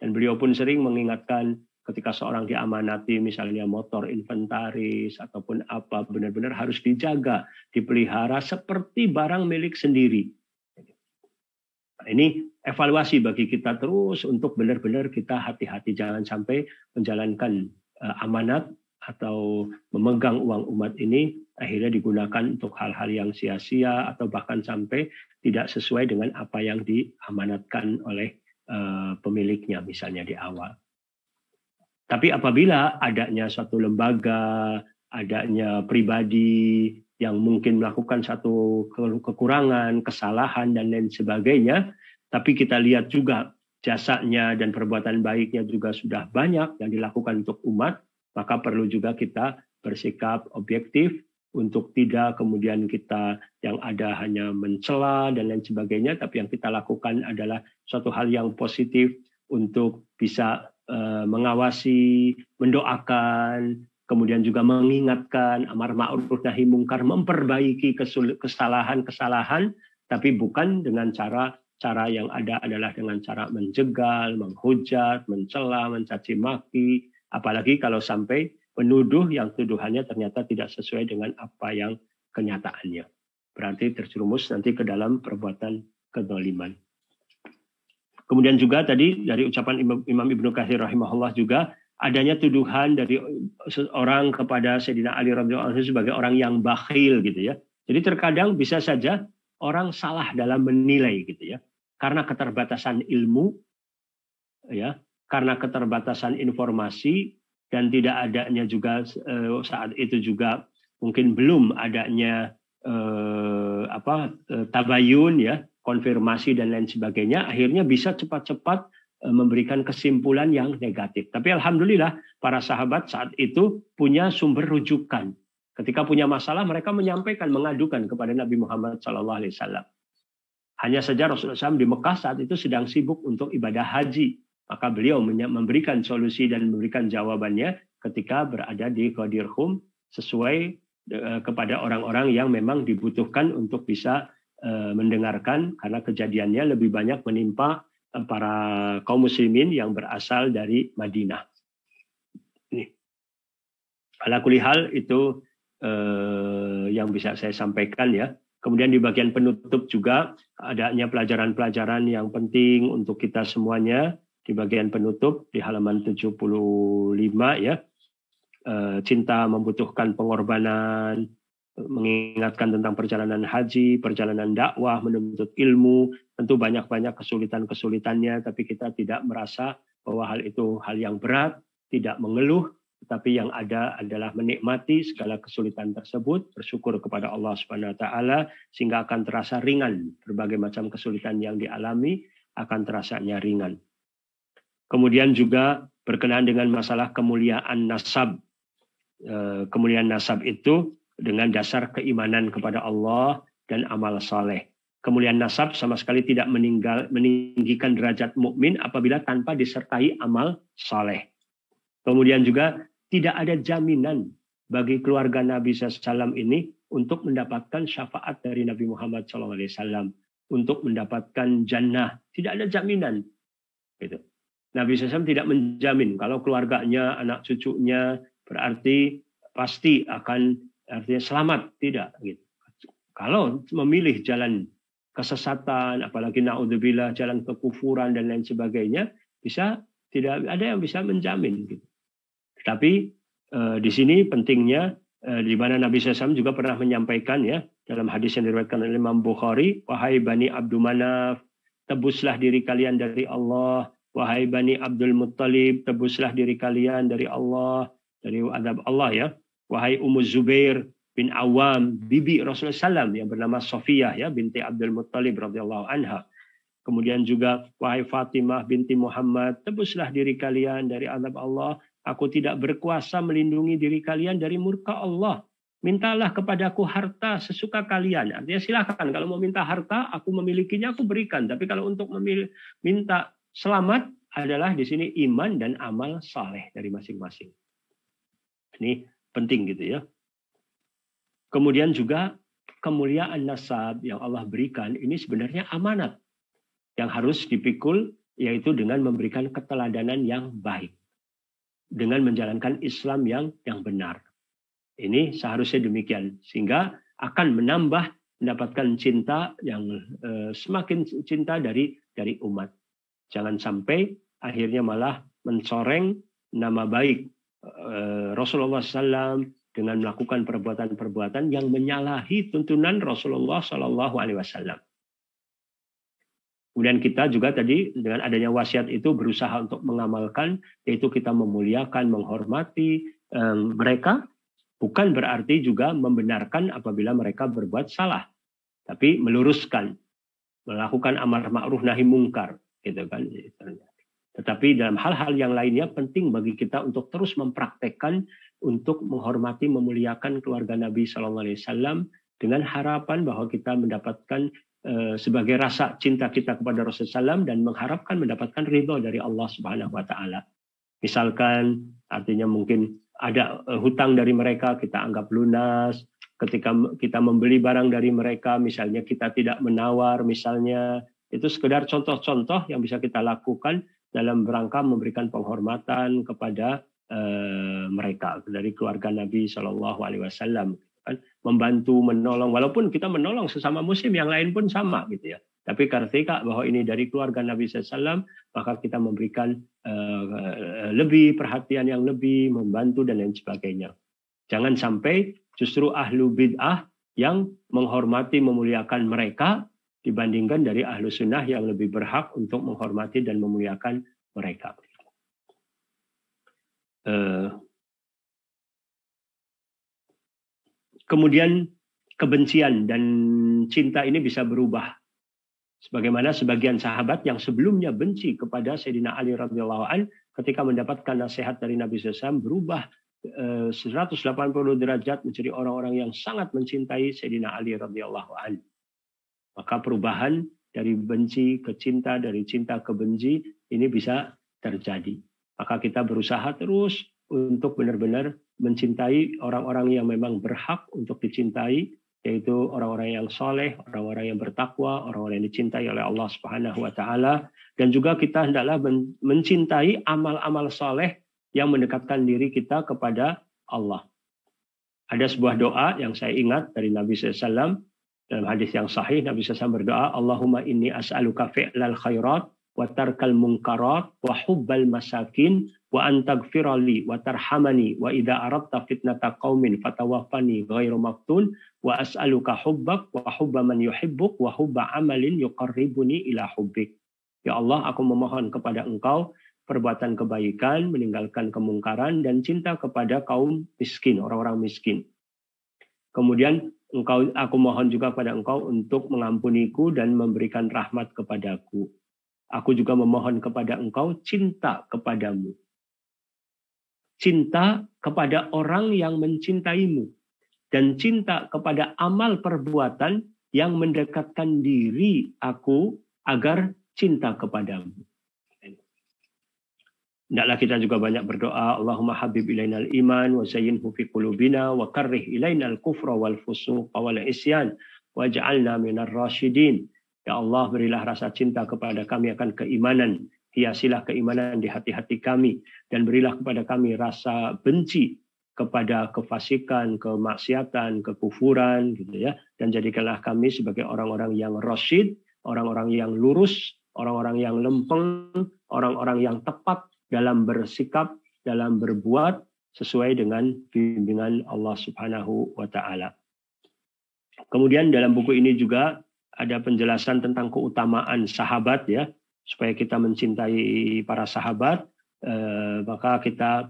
Speaker 1: Dan beliau pun sering mengingatkan ketika seorang diamanati misalnya motor inventaris ataupun apa, benar-benar harus dijaga, dipelihara seperti barang milik sendiri. Nah, ini evaluasi bagi kita terus untuk benar-benar kita hati-hati, jangan sampai menjalankan amanat atau memegang uang umat ini akhirnya digunakan untuk hal-hal yang sia-sia atau bahkan sampai tidak sesuai dengan apa yang diamanatkan oleh pemiliknya misalnya di awal. Tapi apabila adanya suatu lembaga, adanya pribadi yang mungkin melakukan satu kekurangan, kesalahan, dan lain sebagainya, tapi kita lihat juga jasanya dan perbuatan baiknya juga sudah banyak yang dilakukan untuk umat, maka perlu juga kita bersikap objektif untuk tidak kemudian kita yang ada hanya mencela dan lain sebagainya, tapi yang kita lakukan adalah suatu hal yang positif untuk bisa mengawasi, mendoakan, kemudian juga mengingatkan, amar ma'ruf nahi mungkar, memperbaiki kesalahan-kesalahan, tapi bukan dengan cara yang ada adalah dengan cara menjegal, menghujat, mencela, mencaci maki, apalagi kalau sampai menuduh yang tuduhannya ternyata tidak sesuai dengan apa yang kenyataannya. Berarti terjerumus nanti ke dalam perbuatan kedzaliman. Kemudian juga tadi dari ucapan Imam Ibnu Katsir rahimahullah juga adanya tuduhan dari seorang kepada Sayyidina Ali radhiyallahu anhu sebagai orang yang bakhil gitu ya. Jadi terkadang bisa saja orang salah dalam menilai gitu ya. Karena keterbatasan ilmu ya, karena keterbatasan informasi dan tidak adanya juga saat itu juga mungkin belum adanya tabayun ya, konfirmasi dan lain sebagainya, akhirnya bisa cepat-cepat memberikan kesimpulan yang negatif. Tapi alhamdulillah para sahabat saat itu punya sumber rujukan. Ketika punya masalah mereka menyampaikan, mengadukan kepada Nabi Muhammad SAW. Hanya saja Rasulullah SAW di Mekah saat itu sedang sibuk untuk ibadah haji. Maka beliau memberikan solusi dan memberikan jawabannya ketika berada di Ghadir Khum sesuai kepada orang-orang yang memang dibutuhkan untuk bisa mendengarkan, karena kejadiannya lebih banyak menimpa para kaum muslimin yang berasal dari Madinah. Ini. Ala kulli hal itu yang bisa saya sampaikan ya. Kemudian di bagian penutup juga adanya pelajaran-pelajaran yang penting untuk kita semuanya. Di bagian penutup di halaman 75 ya. Cinta membutuhkan pengorbanan, mengingatkan tentang perjalanan haji, perjalanan dakwah, menuntut ilmu, tentu banyak-banyak kesulitan-kesulitannya, tapi kita tidak merasa bahwa hal itu hal yang berat, tidak mengeluh, tetapi yang ada adalah menikmati segala kesulitan tersebut, bersyukur kepada Allah Subhanahu wa taala sehingga akan terasa ringan. Berbagai macam kesulitan yang dialami akan terasanya ringan. Kemudian juga berkenaan dengan masalah kemuliaan nasab. Kemuliaan nasab itu dengan dasar keimanan kepada Allah dan amal saleh. Kemuliaan nasab sama sekali tidak meninggikan derajat mukmin apabila tanpa disertai amal saleh. Kemudian juga tidak ada jaminan bagi keluarga Nabi SAW ini untuk mendapatkan syafaat dari Nabi Muhammad SAW, untuk mendapatkan jannah. Tidak ada jaminan. Gitu. Nabi SAW tidak menjamin kalau keluarganya, anak cucunya berarti pasti akan artinya selamat. Tidak. Gitu. Kalau memilih jalan kesesatan, apalagi naudzubillah jalan kekufuran dan lain sebagainya, tidak ada yang bisa menjamin. Gitu. Tapi di sini pentingnya di mana Nabi SAW juga pernah menyampaikan ya dalam hadis yang diriwayatkan oleh Imam Bukhari, wahai Bani Abdul Manaf, tebuslah diri kalian dari Allah. Wahai Bani Abdul Muttalib, tebuslah diri kalian dari Allah, dari azab Allah ya. Wahai Ummu Zubair bin Awam, bibi Rasulullah SAW yang bernama Sofiyah ya binti Abdul Muttalib radhiyallahu anha. Kemudian juga wahai Fatimah binti Muhammad, tebuslah diri kalian dari azab Allah. Aku tidak berkuasa melindungi diri kalian dari murka Allah. Mintalah kepadaku harta sesuka kalian. Artinya silakan kalau mau minta harta, aku memilikinya, aku berikan. Tapi kalau untuk minta selamat adalah di sini iman dan amal saleh dari masing-masing. Ini penting gitu ya. Kemudian juga kemuliaan nasab yang Allah berikan ini sebenarnya amanat yang harus dipikul, yaitu dengan memberikan keteladanan yang baik, dengan menjalankan Islam yang benar. Ini seharusnya demikian, sehingga akan mendapatkan cinta yang semakin cinta dari umat. Jangan sampai akhirnya malah mencoreng nama baik Rasulullah SAW dengan melakukan perbuatan-perbuatan yang menyalahi tuntunan Rasulullah SAW. Kemudian kita juga tadi dengan adanya wasiat itu berusaha untuk mengamalkan, yaitu kita memuliakan, menghormati mereka, bukan berarti juga membenarkan apabila mereka berbuat salah, tapi meluruskan, melakukan amar ma'ruf nahi mungkar, gitu kan. Tetapi dalam hal-hal yang lainnya penting bagi kita untuk terus mempraktekkan untuk menghormati, memuliakan keluarga Nabi SAW dengan harapan bahwa kita mendapatkan sebagai rasa cinta kita kepada Rasulullah SAW dan mengharapkan mendapatkan ridho dari Allah Subhanahu Wa Taala. Misalkan artinya mungkin ada hutang dari mereka kita anggap lunas. Ketika kita membeli barang dari mereka, misalnya kita tidak menawar, misalnya itu sekedar contoh-contoh yang bisa kita lakukan dalam rangka memberikan penghormatan kepada mereka dari keluarga Nabi Shallallahu Alaihi Wasallam. Membantu, menolong, walaupun kita menolong sesama muslim yang lain pun sama gitu ya. Tapi ketika bahwa ini dari keluarga Nabi SAW, maka kita memberikan lebih perhatian yang lebih, membantu dan lain sebagainya. Jangan sampai justru ahlu bid'ah yang menghormati, memuliakan mereka dibandingkan dari ahlu sunnah yang lebih berhak untuk menghormati dan memuliakan mereka. Kemudian kebencian dan cinta ini bisa berubah. Sebagaimana sebagian sahabat yang sebelumnya benci kepada Sayyidina Ali radhiyallahu an, ketika mendapatkan nasihat dari Nabi SAW berubah 180 derajat menjadi orang-orang yang sangat mencintai Sayyidina Ali radhiyallahu an. Maka perubahan dari benci ke cinta, dari cinta ke benci ini bisa terjadi. Maka kita berusaha terus untuk benar-benar mencintai orang-orang yang memang berhak untuk dicintai, yaitu orang-orang yang soleh, orang-orang yang bertakwa, orang-orang yang dicintai oleh Allah Subhanahu Wa Taala, dan juga kita hendaklah mencintai amal-amal soleh yang mendekatkan diri kita kepada Allah. Ada sebuah doa yang saya ingat dari Nabi SAW dalam hadis yang sahih. Nabi SAW berdoa, Allahumma inni as'aluka fi'lal khairat wa tarkal munkarat wa hubbal masakin wa antaghfirali wa tarhamani wa idza aradta fitnata qaumin fatawaffani ghairu maftun wa as'aluka hubbak wa hubba man yuhibbuk wa hubba amalin yuqarribuni ila hubbik. Ya Allah, aku memohon kepada Engkau perbuatan kebaikan, meninggalkan kemungkaran, dan cinta kepada kaum miskin, orang-orang miskin. Kemudian aku mohon juga kepada engkau untuk mengampuniku dan memberikan rahmat kepadaku. Aku juga memohon kepada engkau cinta kepadamu. Cinta kepada orang yang mencintaimu. Dan cinta kepada amal perbuatan yang mendekatkan diri aku agar cinta kepadamu. Hendaklah kita juga banyak berdoa, Allahumma habib ilainal iman wa zayyinhu fi qulubina wa karrih ilainal kufra wal fusuq wal isyan waj'alna minar rasyidin. Ya Allah, berilah rasa cinta kepada kami akan keimanan, hiasilah keimanan di hati-hati kami, dan berilah kepada kami rasa benci kepada kefasikan, kemaksiatan, kekufuran, gitu ya. Dan jadikanlah kami sebagai orang-orang yang rasyid, orang-orang yang lurus, orang-orang yang lempeng, orang-orang yang tepat dalam bersikap, dalam berbuat sesuai dengan bimbingan Allah Subhanahu wa Ta'ala. Kemudian dalam buku ini juga ada penjelasan tentang keutamaan sahabat ya, supaya kita mencintai para sahabat. Maka kita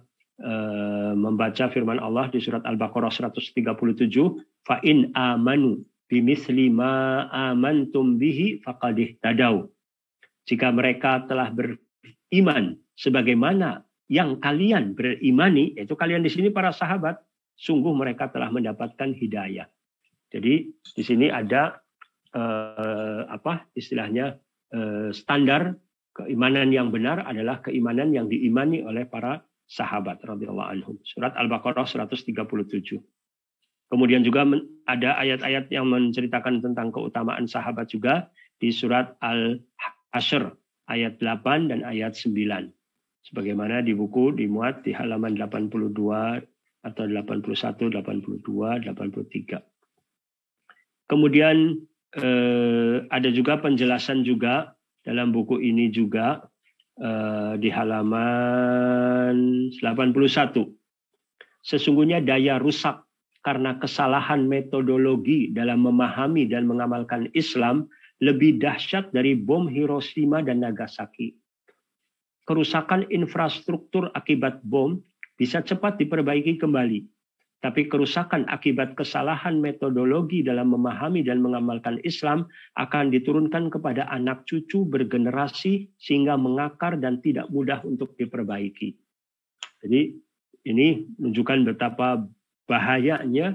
Speaker 1: membaca firman Allah di surat Al-Baqarah 137, fa in amanu bimithli ma amantum bihi faqad ihtadaw. Jika mereka telah beriman sebagaimana yang kalian berimani, yaitu kalian di sini para sahabat, sungguh mereka telah mendapatkan hidayah. Jadi di sini ada standar keimanan yang benar adalah keimanan yang diimani oleh para sahabat radhiyallahu anhum. Surat Al-Baqarah 137. Kemudian juga ada ayat-ayat yang menceritakan tentang keutamaan sahabat juga di surat Al-Hasyr ayat 8 dan ayat 9. Sebagaimana di buku dimuat di halaman 82 atau 81, 82, 83. Kemudian ada juga penjelasan juga dalam buku ini juga di halaman 81. Sesungguhnya daya rusak karena kesalahan metodologi dalam memahami dan mengamalkan Islam lebih dahsyat dari bom Hiroshima dan Nagasaki. Kerusakan infrastruktur akibat bom bisa cepat diperbaiki kembali. Tapi kerusakan akibat kesalahan metodologi dalam memahami dan mengamalkan Islam akan diturunkan kepada anak cucu bergenerasi sehingga mengakar dan tidak mudah untuk diperbaiki. Jadi ini menunjukkan betapa bahayanya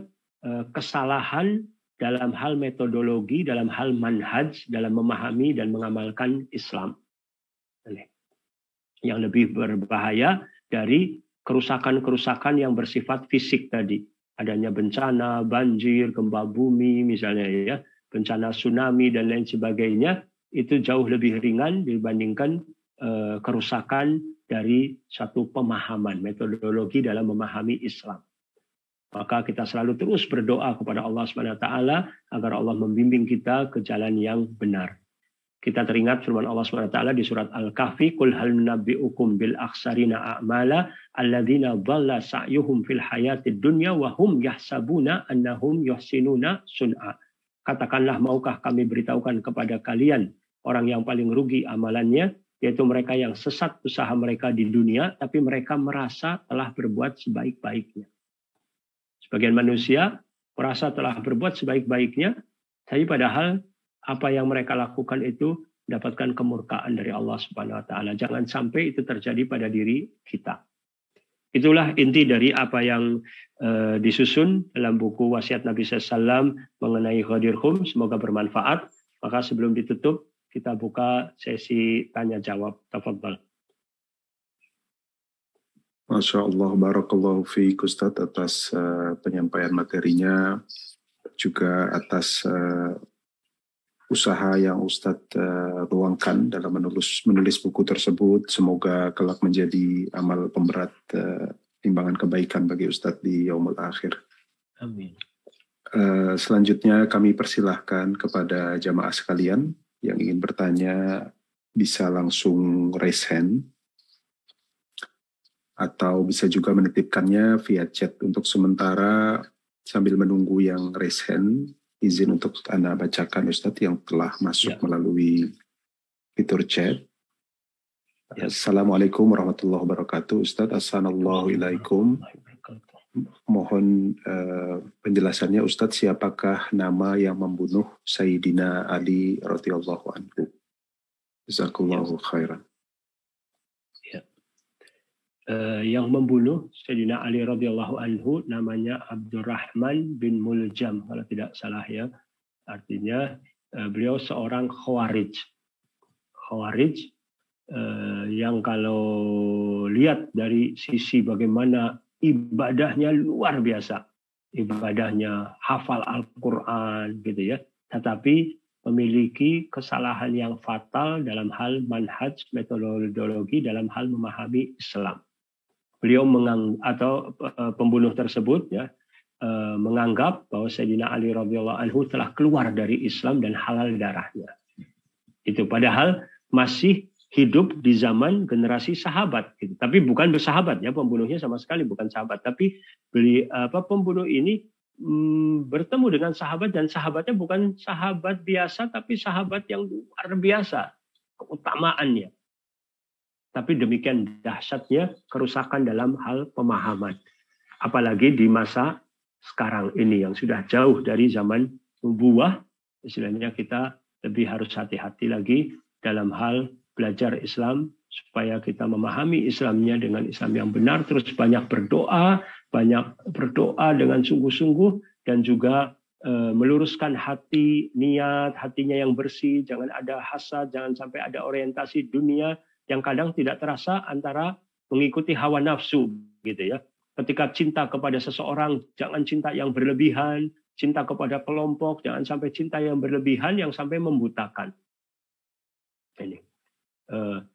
Speaker 1: kesalahan dalam hal metodologi, dalam hal manhaj, dalam memahami dan mengamalkan Islam. Yang lebih berbahaya dari kerusakan-kerusakan yang bersifat fisik tadi. Adanya bencana, banjir, gempa bumi misalnya ya, bencana tsunami dan lain sebagainya, itu jauh lebih ringan dibandingkan kerusakan dari satu pemahaman, metodologi dalam memahami Islam. Maka kita selalu terus berdoa kepada Allah SWT agar Allah membimbing kita ke jalan yang benar. Kita teringat firman Allah SWT di surat Al-Kahfi, Qul hal nunabbi'ukum bil akhsarina a'mala alladzina dhalla sa'yuhum fil hayatid dunya wa hum yahsabuna annahum yuhsinuna sun'a. Katakanlah, maukah kami beritahukan kepada kalian orang yang paling rugi amalannya, yaitu mereka yang sesat usaha mereka di dunia, tapi mereka merasa telah berbuat sebaik-baiknya. Sebagian manusia merasa telah berbuat sebaik-baiknya, tapi padahal apa yang mereka lakukan itu mendapatkan kemurkaan dari Allah Subhanahu wa Ta'ala. Jangan sampai itu terjadi pada diri kita. Itulah inti dari apa yang disusun dalam buku wasiat Nabi SAW mengenai Ghadir Hum. Semoga bermanfaat. Maka sebelum ditutup, kita buka sesi tanya jawab. Tafadhal.
Speaker 2: Masya Allah, barakallahu fiik Ustaz atas penyampaian materinya, juga atas usaha yang Ustadz luangkan dalam menulis buku tersebut. Semoga kelak menjadi amal pemberat timbangan kebaikan bagi Ustadz di yaumul akhir.
Speaker 1: Amin.
Speaker 2: Selanjutnya kami persilahkan kepada jamaah sekalian yang ingin bertanya bisa langsung raise hand atau bisa juga menitipkannya via chat. Untuk sementara sambil menunggu yang raise hand, izin untuk Anda bacakan Ustadz yang telah masuk melalui fitur chat. Assalamualaikum warahmatullahi wabarakatuh. Ustaz, assalamualaikum. Mohon penjelasannya Ustaz, siapakah nama yang membunuh Sayyidina Ali radhiyallahu anhu? Jazakallahu khairan.
Speaker 1: Yang membunuh Sayyidina Ali radhiyallahu anhu namanya Abdurrahman bin Muljam kalau tidak salah ya. Artinya beliau seorang khawarij. Yang kalau lihat dari sisi bagaimana ibadahnya luar biasa. Ibadahnya hafal Al-Quran gitu ya. Tetapi memiliki kesalahan yang fatal dalam hal manhaj, metodologi dalam hal memahami Islam. Beliau pembunuh tersebut ya menganggap bahwa Sayyidina Ali radhiyallahu anhu telah keluar dari Islam dan halal darahnya. Itu padahal masih hidup di zaman generasi sahabat, gitu. Tapi bukan bersahabat ya, pembunuhnya sama sekali bukan sahabat. Tapi pembunuh ini bertemu dengan sahabat dan sahabatnya bukan sahabat biasa, tapi sahabat yang luar biasa keutamaannya. Tapi demikian dahsyatnya kerusakan dalam hal pemahaman, apalagi di masa sekarang ini yang sudah jauh dari zaman nubuwah. Istilahnya kita lebih harus hati-hati lagi dalam hal belajar Islam supaya kita memahami Islamnya dengan Islam yang benar, terus banyak berdoa dengan sungguh-sungguh dan juga meluruskan hatinya yang bersih, jangan ada hasad, jangan sampai ada orientasi dunia yang kadang tidak terasa antara mengikuti hawa nafsu gitu ya. Ketika cinta kepada seseorang jangan cinta yang berlebihan, cinta kepada kelompok jangan sampai cinta yang berlebihan yang sampai membutakan. Ini.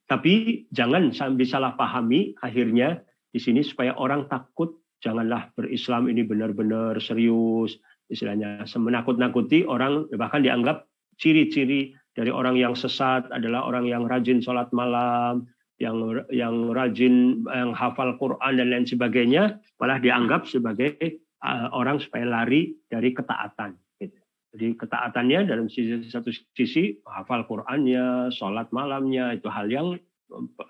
Speaker 1: Tapi jangan sampai salah pahami akhirnya di sini supaya orang takut, janganlah berislam ini benar-benar serius, istilahnya menakut-nakuti orang. Bahkan dianggap ciri-ciri dari orang yang sesat adalah orang yang rajin sholat malam, yang rajin yang hafal Quran dan lain sebagainya, malah dianggap sebagai orang supaya lari dari ketaatan. Jadi ketaatannya dalam satu sisi hafal Qur'annya, sholat malamnya, itu hal yang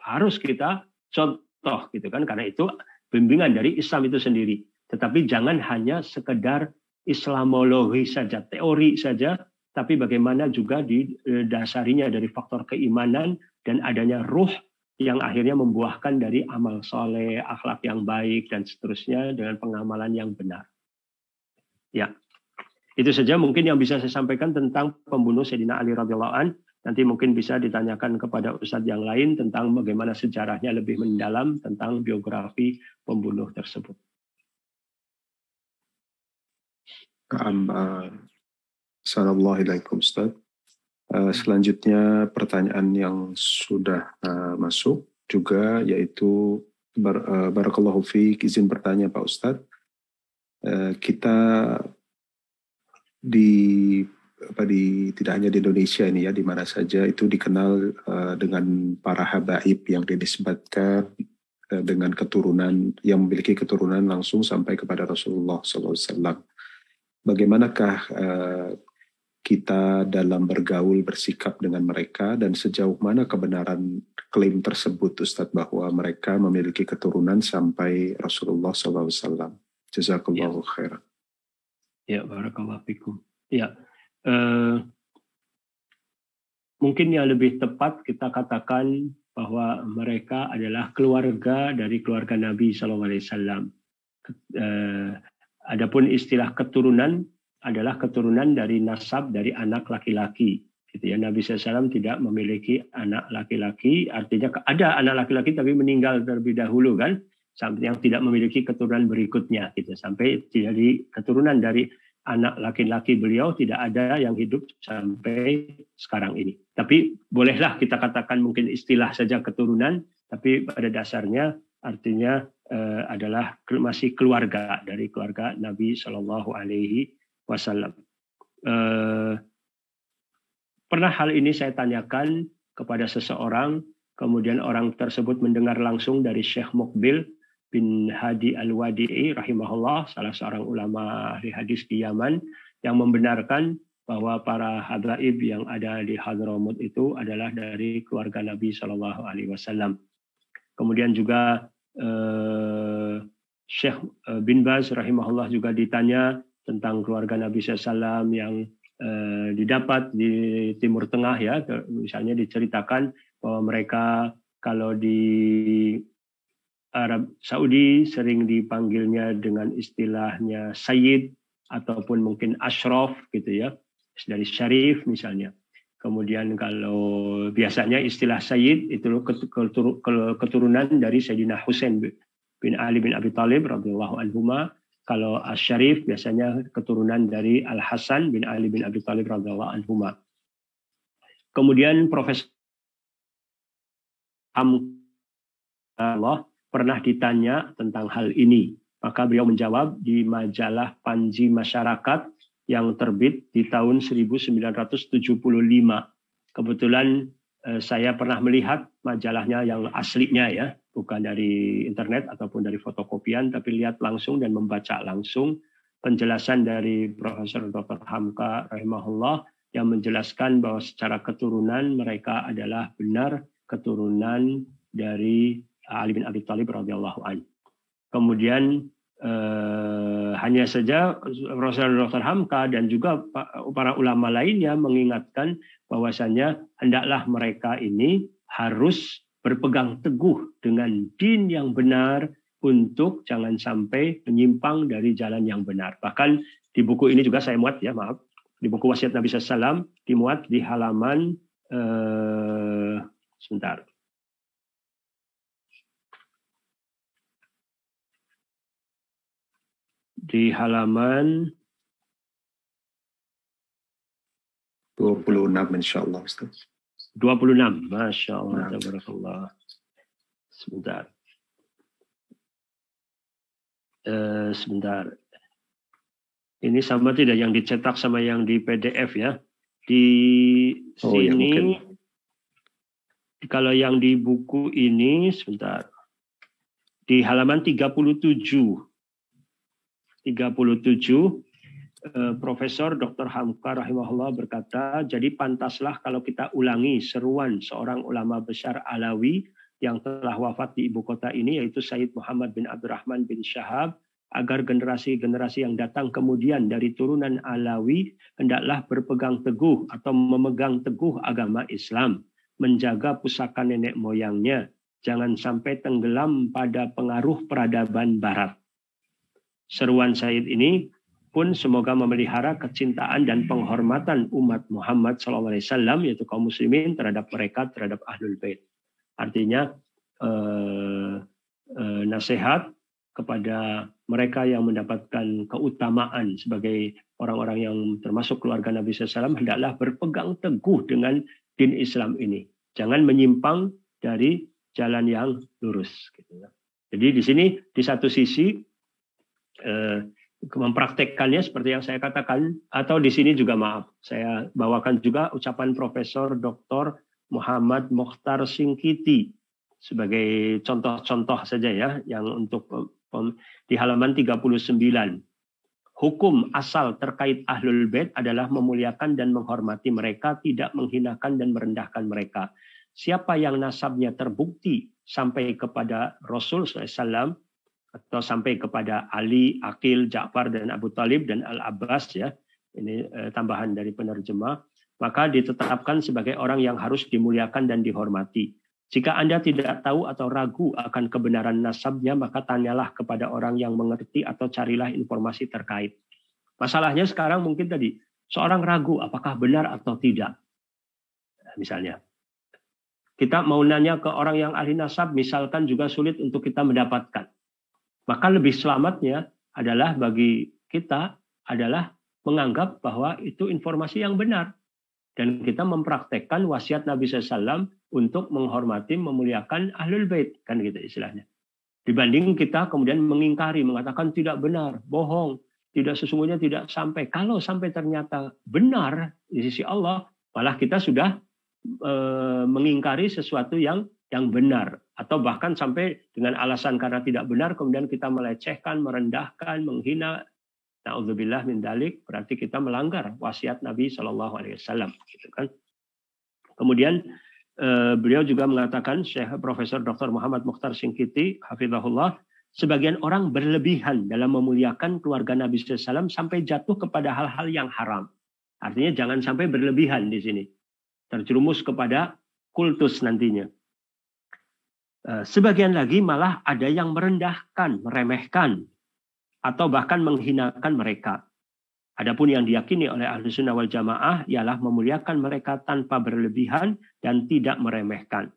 Speaker 1: harus kita contoh gitu kan, karena itu bimbingan dari Islam itu sendiri. Tetapi jangan hanya sekedar Islamologi saja, teori saja, tapi bagaimana juga didasarinya dari faktor keimanan dan adanya ruh yang akhirnya membuahkan dari amal soleh, akhlak yang baik dan seterusnya dengan pengamalan yang benar. Ya. Itu saja mungkin yang bisa saya sampaikan tentang pembunuh Sayyidina Ali radhiyallahu an. Nanti mungkin bisa ditanyakan kepada ustadz yang lain tentang bagaimana sejarahnya lebih mendalam tentang biografi pembunuh tersebut.
Speaker 2: Assalamualaikum Ustaz. Selanjutnya pertanyaan yang sudah masuk juga yaitu barakallahu fiik, izin bertanya Pak Ustadz. Kita tidak hanya di Indonesia ini ya, di mana saja itu dikenal dengan para habaib yang dinisbatkan dengan keturunan yang memiliki keturunan langsung sampai kepada Rasulullah SAW. Bagaimanakah kita dalam bergaul bersikap dengan mereka dan sejauh mana kebenaran klaim tersebut Ustadz bahwa mereka memiliki keturunan sampai Rasulullah SAW? Jazakallahu khairan.
Speaker 1: Ya, barakallahu fikum. Ya, mungkin yang lebih tepat kita katakan bahwa mereka adalah keluarga dari keluarga Nabi SAW. Adapun istilah keturunan adalah keturunan dari nasab dari anak laki-laki. Gitu ya. Nabi SAW tidak memiliki anak laki-laki, artinya ada anak laki-laki tapi meninggal terlebih dahulu kan. Sampai yang tidak memiliki keturunan berikutnya gitu, sampai jadi keturunan dari anak laki-laki beliau tidak ada yang hidup sampai sekarang ini. Tapi bolehlah kita katakan mungkin istilah saja keturunan, tapi pada dasarnya artinya adalah masih keluarga dari keluarga Nabi Shallallahu Alaihi Wasallam. Pernah hal ini saya tanyakan kepada seseorang, kemudian orang tersebut mendengar langsung dari Syekh Muqbil bin Hadi Al-Wadi'i rahimahullah, salah seorang ulama ahli hadis di Yaman, yang membenarkan bahwa para habaib yang ada di Hadramut itu adalah dari keluarga Nabi Shallallahu Alaihi Wasallam. Kemudian juga Syekh bin Baz rahimahullah juga ditanya tentang keluarga Nabi SAW yang didapat di Timur Tengah ya, misalnya diceritakan bahwa mereka kalau di Arab Saudi sering dipanggilnya dengan istilahnya Sayyid ataupun mungkin Ashraf gitu ya, dari Syarif misalnya. Kemudian kalau biasanya istilah Sayyid itu keturunan dari Sayyidina Husain bin Ali bin Abi Thalib radhiyallahu anhuma. Kalau Asy-Syarif biasanya keturunan dari Al-Hasan bin Ali bin Abi Thalib radhiyallahu anhuma. Kemudian Profesor Allah pernah ditanya tentang hal ini. Maka beliau menjawab di majalah Panji Masyarakat yang terbit di tahun 1975. Kebetulan saya pernah melihat majalahnya yang aslinya ya, bukan dari internet ataupun dari fotokopian, tapi lihat langsung dan membaca langsung penjelasan dari Profesor Dr. Hamka rahimahullah yang menjelaskan bahwa secara keturunan mereka adalah benar keturunan dari Ali bin Abi Thalib radhiyallahu anhu. Kemudian hanya saja Profesor Dr. Hamka dan juga para ulama lainnya mengingatkan bahwasanya hendaklah mereka ini harus berpegang teguh dengan din yang benar untuk jangan sampai menyimpang dari jalan yang benar. Bahkan di buku ini juga saya muat ya, maaf, di buku Wasiat Nabi SAW dimuat di halaman sebentar. Di halaman
Speaker 2: 26 insyaallah Ustaz.
Speaker 1: 26, Masya Allah, tabarakallah. Sebentar. Sebentar. Ini sama tidak yang dicetak sama yang di PDF ya? Di sini, ya, kalau yang di buku ini, sebentar. Di halaman 37. Profesor Dr. Hamka rahimahullah berkata, jadi pantaslah kalau kita ulangi seruan seorang ulama besar Alawi yang telah wafat di ibu kota ini, yaitu Sayyid Muhammad bin Abdurrahman bin Syahab, agar generasi-generasi yang datang kemudian dari turunan Alawi hendaklah berpegang teguh atau memegang teguh agama Islam, menjaga pusaka nenek moyangnya, jangan sampai tenggelam pada pengaruh peradaban Barat. Seruan Sayyid ini pun semoga memelihara kecintaan dan penghormatan umat Muhammad SAW, yaitu kaum muslimin terhadap mereka, terhadap Ahlul Bait. Artinya nasihat kepada mereka yang mendapatkan keutamaan sebagai orang-orang yang termasuk keluarga Nabi SAW, hendaklah berpegang teguh dengan din Islam ini. Jangan menyimpang dari jalan yang lurus. Jadi di sini di satu sisi mempraktekkannya seperti yang saya katakan, atau di sini juga maaf, saya bawakan juga ucapan Profesor Dr. Muhammad Mokhtar Singkiti sebagai contoh-contoh saja ya, yang untuk di halaman 39. Hukum asal terkait Ahlul Bait adalah memuliakan dan menghormati mereka, tidak menghinakan dan merendahkan mereka. Siapa yang nasabnya terbukti sampai kepada Rasul SAW, atau sampai kepada Ali, Aqil, Ja'far, dan Abu Talib, dan Al-Abbas ya, ini tambahan dari penerjemah, maka ditetapkan sebagai orang yang harus dimuliakan dan dihormati. Jika Anda tidak tahu atau ragu akan kebenaran nasabnya, maka tanyalah kepada orang yang mengerti atau carilah informasi terkait. Masalahnya sekarang mungkin tadi, seorang ragu apakah benar atau tidak. Misalnya, kita mau nanya ke orang yang ahli nasab, misalkan juga sulit untuk kita mendapatkan. Maka lebih selamatnya adalah bagi kita adalah menganggap bahwa itu informasi yang benar. Dan kita mempraktekkan wasiat Nabi SAW untuk menghormati, memuliakan Ahlul Bait. Kan gitu istilahnya. Dibanding kita kemudian mengingkari, mengatakan tidak benar, bohong, tidak sesungguhnya tidak sampai. Kalau sampai ternyata benar di sisi Allah, malah kita sudah mengingkari sesuatu yang benar, atau bahkan sampai dengan alasan karena tidak benar kemudian kita melecehkan, merendahkan, menghina Na'udzubillah min dzalik, berarti kita melanggar wasiat Nabi Shallallahu Alaihi Wasallam. Gitu kan. Kemudian beliau juga mengatakan, Syekh Profesor Dr. Muhammad Mukhtar Singkiti, hafizahullah, sebagian orang berlebihan dalam memuliakan keluarga Nabi SAW sampai jatuh kepada hal-hal yang haram. Artinya jangan sampai berlebihan di sini, terjerumus kepada kultus nantinya. Sebagian lagi malah ada yang merendahkan, meremehkan, atau bahkan menghinakan mereka. Adapun yang diyakini oleh ahli sunnah wal jamaah ialah memuliakan mereka tanpa berlebihan dan tidak meremehkan.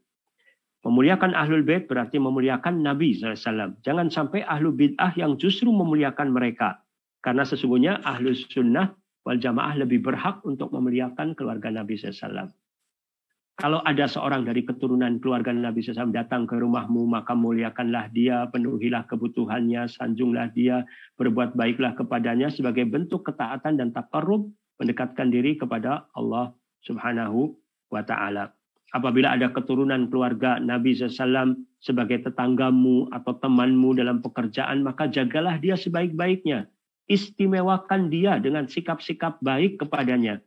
Speaker 1: Memuliakan ahlul bait berarti memuliakan Nabi SAW. Jangan sampai ahlu bid'ah yang justru memuliakan mereka. Karena sesungguhnya ahli sunnah wal jamaah lebih berhak untuk memuliakan keluarga Nabi SAW. Kalau ada seorang dari keturunan keluarga Nabi SAW datang ke rumahmu, maka muliakanlah dia, penuhilah kebutuhannya, sanjunglah dia, berbuat baiklah kepadanya sebagai bentuk ketaatan dan taqarrub, mendekatkan diri kepada Allah Subhanahu wa Ta'ala. Apabila ada keturunan keluarga Nabi SAW sebagai tetanggamu atau temanmu dalam pekerjaan, maka jagalah dia sebaik-baiknya. Istimewakan dia dengan sikap-sikap baik kepadanya.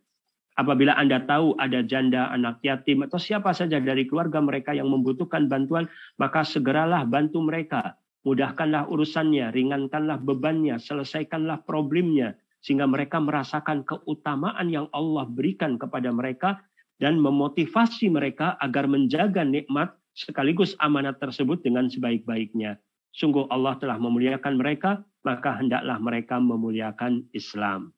Speaker 1: Apabila Anda tahu ada janda, anak yatim, atau siapa saja dari keluarga mereka yang membutuhkan bantuan, maka segeralah bantu mereka. Mudahkanlah urusannya, ringankanlah bebannya, selesaikanlah problemnya, sehingga mereka merasakan keutamaan yang Allah berikan kepada mereka, dan memotivasi mereka agar menjaga nikmat sekaligus amanat tersebut dengan sebaik-baiknya. Sungguh Allah telah memuliakan mereka, maka hendaklah mereka memuliakan Islam.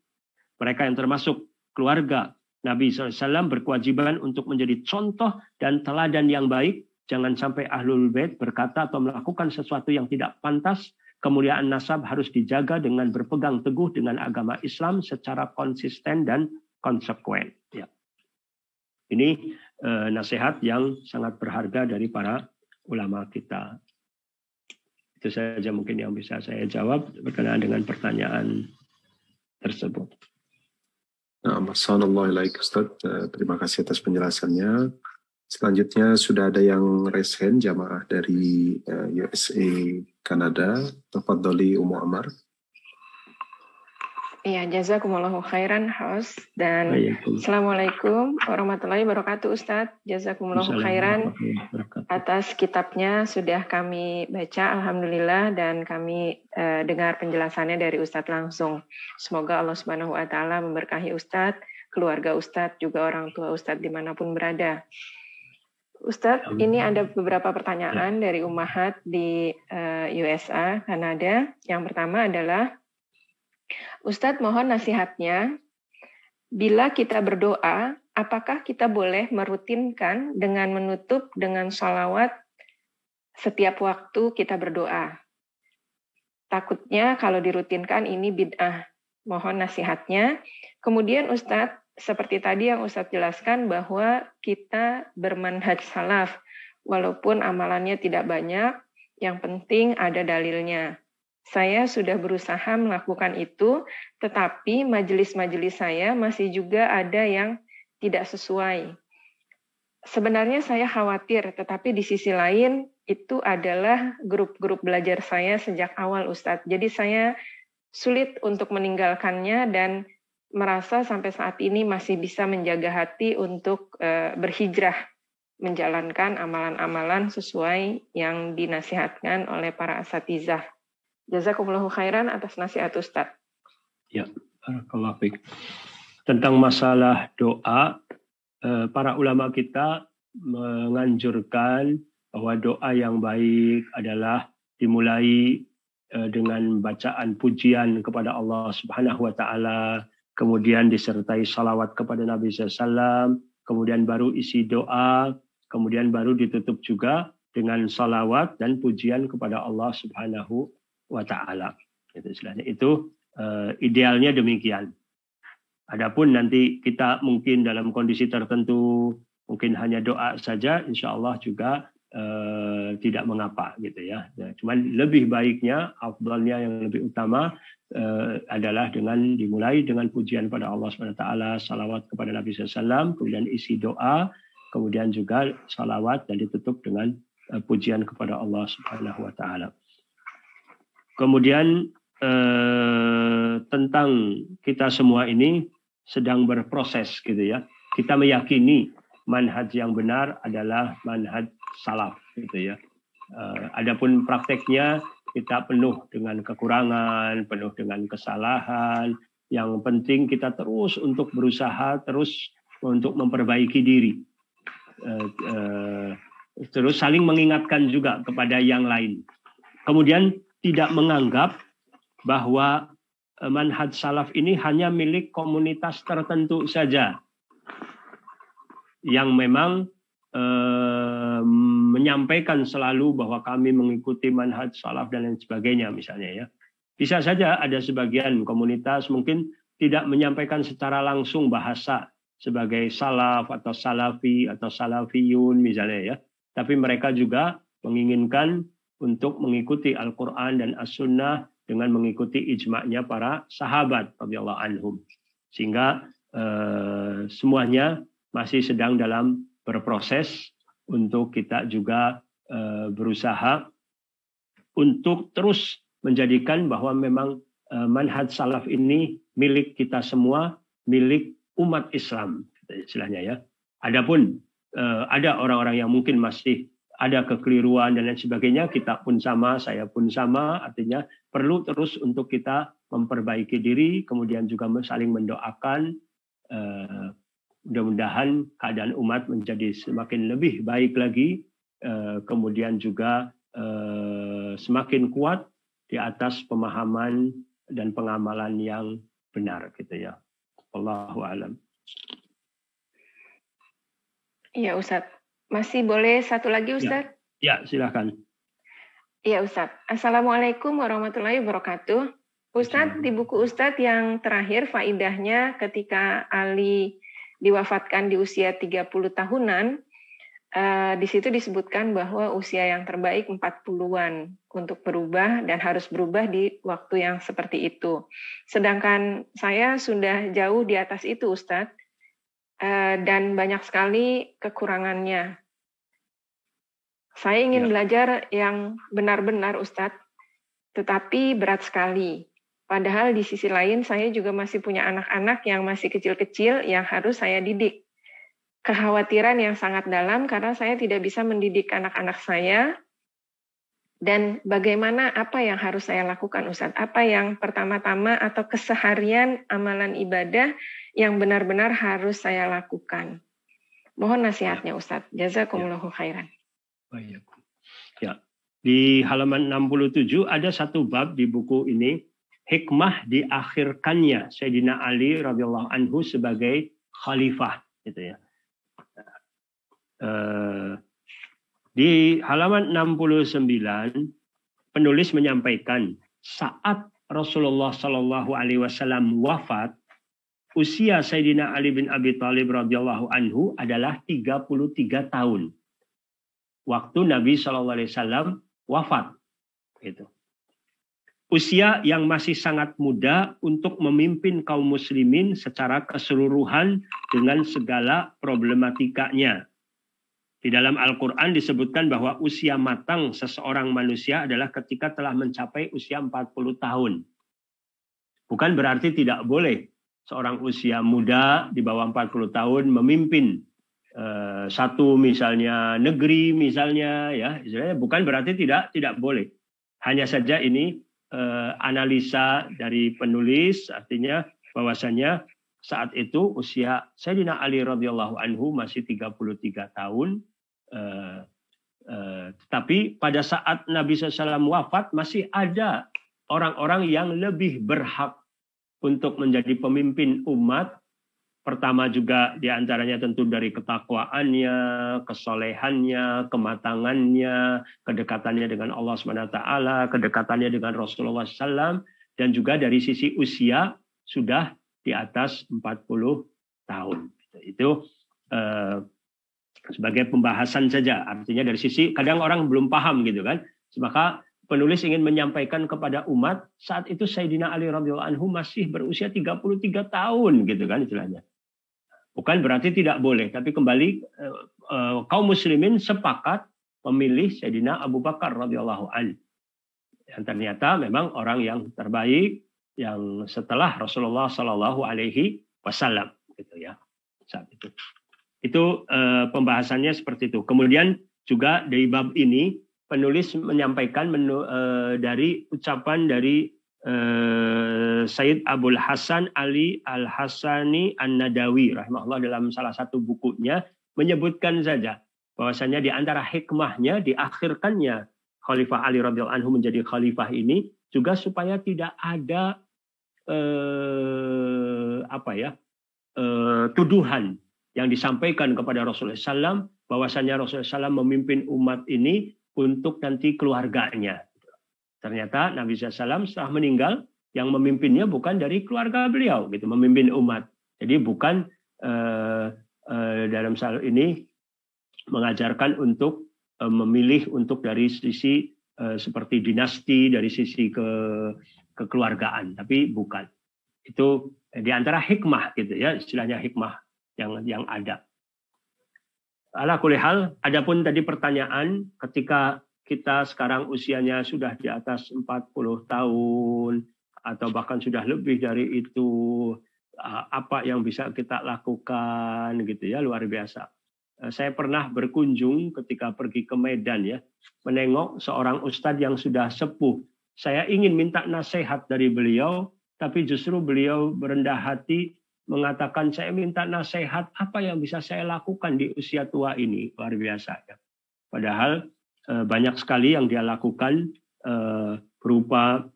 Speaker 1: Mereka yang termasuk keluarga Nabi SAW berkewajiban untuk menjadi contoh dan teladan yang baik. Jangan sampai ahlul bait berkata atau melakukan sesuatu yang tidak pantas. Kemuliaan nasab harus dijaga dengan berpegang teguh dengan agama Islam secara konsisten dan konsekuen. Ya. Ini nasihat yang sangat berharga dari para ulama kita. Itu saja mungkin yang bisa saya jawab berkenaan dengan pertanyaan tersebut.
Speaker 2: Assalamualaikum Ustaz. Terima kasih atas penjelasannya. Selanjutnya sudah ada yang raise hand, jamaah dari USA, Kanada. Tafadhali Ummu Ammar.
Speaker 3: Iya, jazakumullahu khairan host, dan assalamualaikum warahmatullahi wabarakatuh Ustadz. Jazakumullahu khairan atas kitabnya sudah kami baca, alhamdulillah, dan kami dengar penjelasannya dari Ustadz langsung. Semoga Allah Subhanahu wa Ta'ala memberkahi Ustadz, keluarga Ustadz, juga orang tua Ustadz dimanapun berada. Ustadz, ini ada beberapa pertanyaan dari ummahat di USA, Kanada. Yang pertama adalah, Ustadz mohon nasihatnya, bila kita berdoa, apakah kita boleh merutinkan dengan menutup dengan sholawat setiap waktu kita berdoa? Takutnya kalau dirutinkan ini bid'ah. Mohon nasihatnya. Kemudian Ustadz, seperti tadi yang Ustadz jelaskan bahwa kita bermanhaj salaf, walaupun amalannya tidak banyak, yang penting ada dalilnya. Saya sudah berusaha melakukan itu, tetapi majelis-majelis saya masih juga ada yang tidak sesuai. Sebenarnya saya khawatir, tetapi di sisi lain itu adalah grup-grup belajar saya sejak awal, Ustadz. Jadi saya sulit untuk meninggalkannya dan merasa sampai saat ini masih bisa menjaga hati untuk berhijrah, menjalankan amalan-amalan sesuai yang dinasihatkan oleh para asatizah. Jazakumullahu khairan atas nasihat Ustaz.
Speaker 1: Ya, barakallahu fiik. Tentang masalah doa, para ulama kita menganjurkan bahwa doa yang baik adalah dimulai dengan bacaan pujian kepada Allah Subhanahu wa Ta'ala, kemudian disertai salawat kepada Nabi SAW, kemudian baru isi doa, kemudian baru ditutup juga dengan salawat dan pujian kepada Allah Subhanahu wa Ta'ala. Itu idealnya demikian. Adapun nanti kita mungkin dalam kondisi tertentu mungkin hanya doa saja, insya Allah juga tidak mengapa gitu ya. Cuman lebih baiknya, afdalnya yang lebih utama adalah dengan dimulai dengan pujian pada Allah SWT, salawat kepada Nabi SAW, kemudian isi doa, kemudian juga salawat dan ditutup dengan pujian kepada Allah Subhanahu wa Ta'ala. Kemudian tentang kita semua ini sedang berproses gitu ya. Kita meyakini manhaj yang benar adalah manhaj salaf gitu ya. Adapun prakteknya kita penuh dengan kekurangan, penuh dengan kesalahan. Yang penting kita terus untuk berusaha, terus untuk memperbaiki diri. Terus saling mengingatkan juga kepada yang lain. Kemudian tidak menganggap bahwa manhaj salaf ini hanya milik komunitas tertentu saja yang memang menyampaikan selalu bahwa kami mengikuti manhaj salaf dan lain sebagainya misalnya ya. Bisa saja ada sebagian komunitas mungkin tidak menyampaikan secara langsung bahasa sebagai salaf atau salafi atau salafiyun misalnya ya. Tapi mereka juga menginginkan untuk mengikuti Al-Quran dan As-Sunnah dengan mengikuti ijma'nya para sahabat radhiyallahu anhum. Sehingga semuanya masih sedang dalam berproses untuk kita juga berusaha untuk terus menjadikan bahwa memang manhaj salaf ini milik kita semua, milik umat Islam istilahnya ya. Adapun ada orang-orang yang mungkin masih ada kekeliruan dan lain sebagainya, kita pun sama, saya pun sama, artinya perlu terus untuk kita memperbaiki diri, kemudian juga saling mendoakan, mudah-mudahan keadaan umat menjadi semakin lebih baik lagi, kemudian juga semakin kuat di atas pemahaman dan pengamalan yang benar gitu ya. Wallahu a'lam.
Speaker 3: Iya Ustadz. Masih boleh satu lagi Ustadz?
Speaker 1: Ya, silakan.
Speaker 3: Iya Ustadz. Assalamualaikum warahmatullahi wabarakatuh. Ustadz, di buku Ustadz yang terakhir faidahnya ketika Ali diwafatkan di usia 30 tahunan, di situ disebutkan bahwa usia yang terbaik 40-an untuk berubah dan harus berubah di waktu yang seperti itu. Sedangkan saya sudah jauh di atas itu Ustadz, dan banyak sekali kekurangannya. Saya ingin belajar yang benar-benar Ustadz, tetapi berat sekali. Padahal di sisi lain saya juga masih punya anak-anak yang masih kecil-kecil yang harus saya didik. Kekhawatiran yang sangat dalam karena saya tidak bisa mendidik anak-anak saya. Dan bagaimana, apa yang harus saya lakukan Ustadz? Apa yang pertama-tama atau keseharian amalan ibadah yang benar-benar harus saya lakukan? Mohon nasihatnya Ustadz. Jazakumullahu khairan.
Speaker 1: Baik. Ya. Di halaman 67 ada satu bab di buku ini, hikmah diakhirkannya Sayyidina Ali radhiyallahu anhu sebagai khalifah gitu ya. Di halaman 69 penulis menyampaikan saat Rasulullah Shallallahu Alaihi Wasallam wafat, usia Sayyidina Ali bin Abi Thalib radhiyallahu anhu adalah 33 tahun. Waktu Nabi Shallallahu Alaihi Wasallam wafat, gitu. Usia yang masih sangat muda untuk memimpin kaum muslimin secara keseluruhan dengan segala problematikanya. Di dalam Al-Quran disebutkan bahwa usia matang seseorang manusia adalah ketika telah mencapai usia 40 tahun. Bukan berarti tidak boleh seorang usia muda di bawah 40 tahun memimpin satu misalnya negeri misalnya ya, istilahnya bukan berarti tidak boleh. Hanya saja ini analisa dari penulis, artinya bahwasanya saat itu usia Sayyidina Ali radhiyallahu anhu masih 33 tahun. Tetapi pada saat Nabi SAW wafat masih ada orang-orang yang lebih berhak untuk menjadi pemimpin umat. Pertama juga diantaranya tentu dari ketakwaannya, kesolehannya, kematangannya, kedekatannya dengan Allah SWT, kedekatannya dengan Rasulullah SAW, dan juga dari sisi usia sudah di atas 40 tahun. Itu sebagai pembahasan saja, artinya dari sisi kadang orang belum paham gitu kan, maka penulis ingin menyampaikan kepada umat saat itu Sayyidina Ali radhiyallahu anhu masih berusia 33 tahun gitu kan istilahnya. Bukan berarti tidak boleh, tapi kembali kaum muslimin sepakat memilih Sayyidina Abu Bakar radhiyallahu anhu. Yang ternyata memang orang yang terbaik, yang setelah Rasulullah Shallallahu Alaihi Wasallam, gitu ya. Saat itu pembahasannya seperti itu. Kemudian juga dari bab ini penulis menyampaikan dari ucapan dari Sayyid Abul Hasan Ali Al-Hasani An-Nadawi rahimahullah dalam salah satu bukunya menyebutkan saja bahwasanya di antara hikmahnya diakhirkannya Khalifah Ali radhiyallahu anhu menjadi khalifah ini juga supaya tidak ada tuduhan yang disampaikan kepada Rasulullah SAW bahwasanya Rasulullah SAW memimpin umat ini untuk nanti keluarganya. Ternyata Nabi SAW setelah meninggal yang memimpinnya bukan dari keluarga beliau, gitu, memimpin umat. Jadi bukan dalam hal ini mengajarkan untuk memilih untuk dari sisi seperti dinasti, dari sisi kekeluargaan, tapi bukan. Itu di antara hikmah, gitu ya, istilahnya hikmah yang ada. Ala kulli hal, adapun tadi pertanyaan ketika kita sekarang usianya sudah di atas 40 tahun atau bahkan sudah lebih dari itu, apa yang bisa kita lakukan, gitu ya, luar biasa. Saya pernah berkunjung ketika pergi ke Medan ya, menengok seorang ustadz yang sudah sepuh. Saya ingin minta nasihat dari beliau, tapi justru beliau berendah hati mengatakan, saya minta nasihat apa yang bisa saya lakukan di usia tua ini. Luar biasa ya. Padahal banyak sekali yang dia lakukan berupa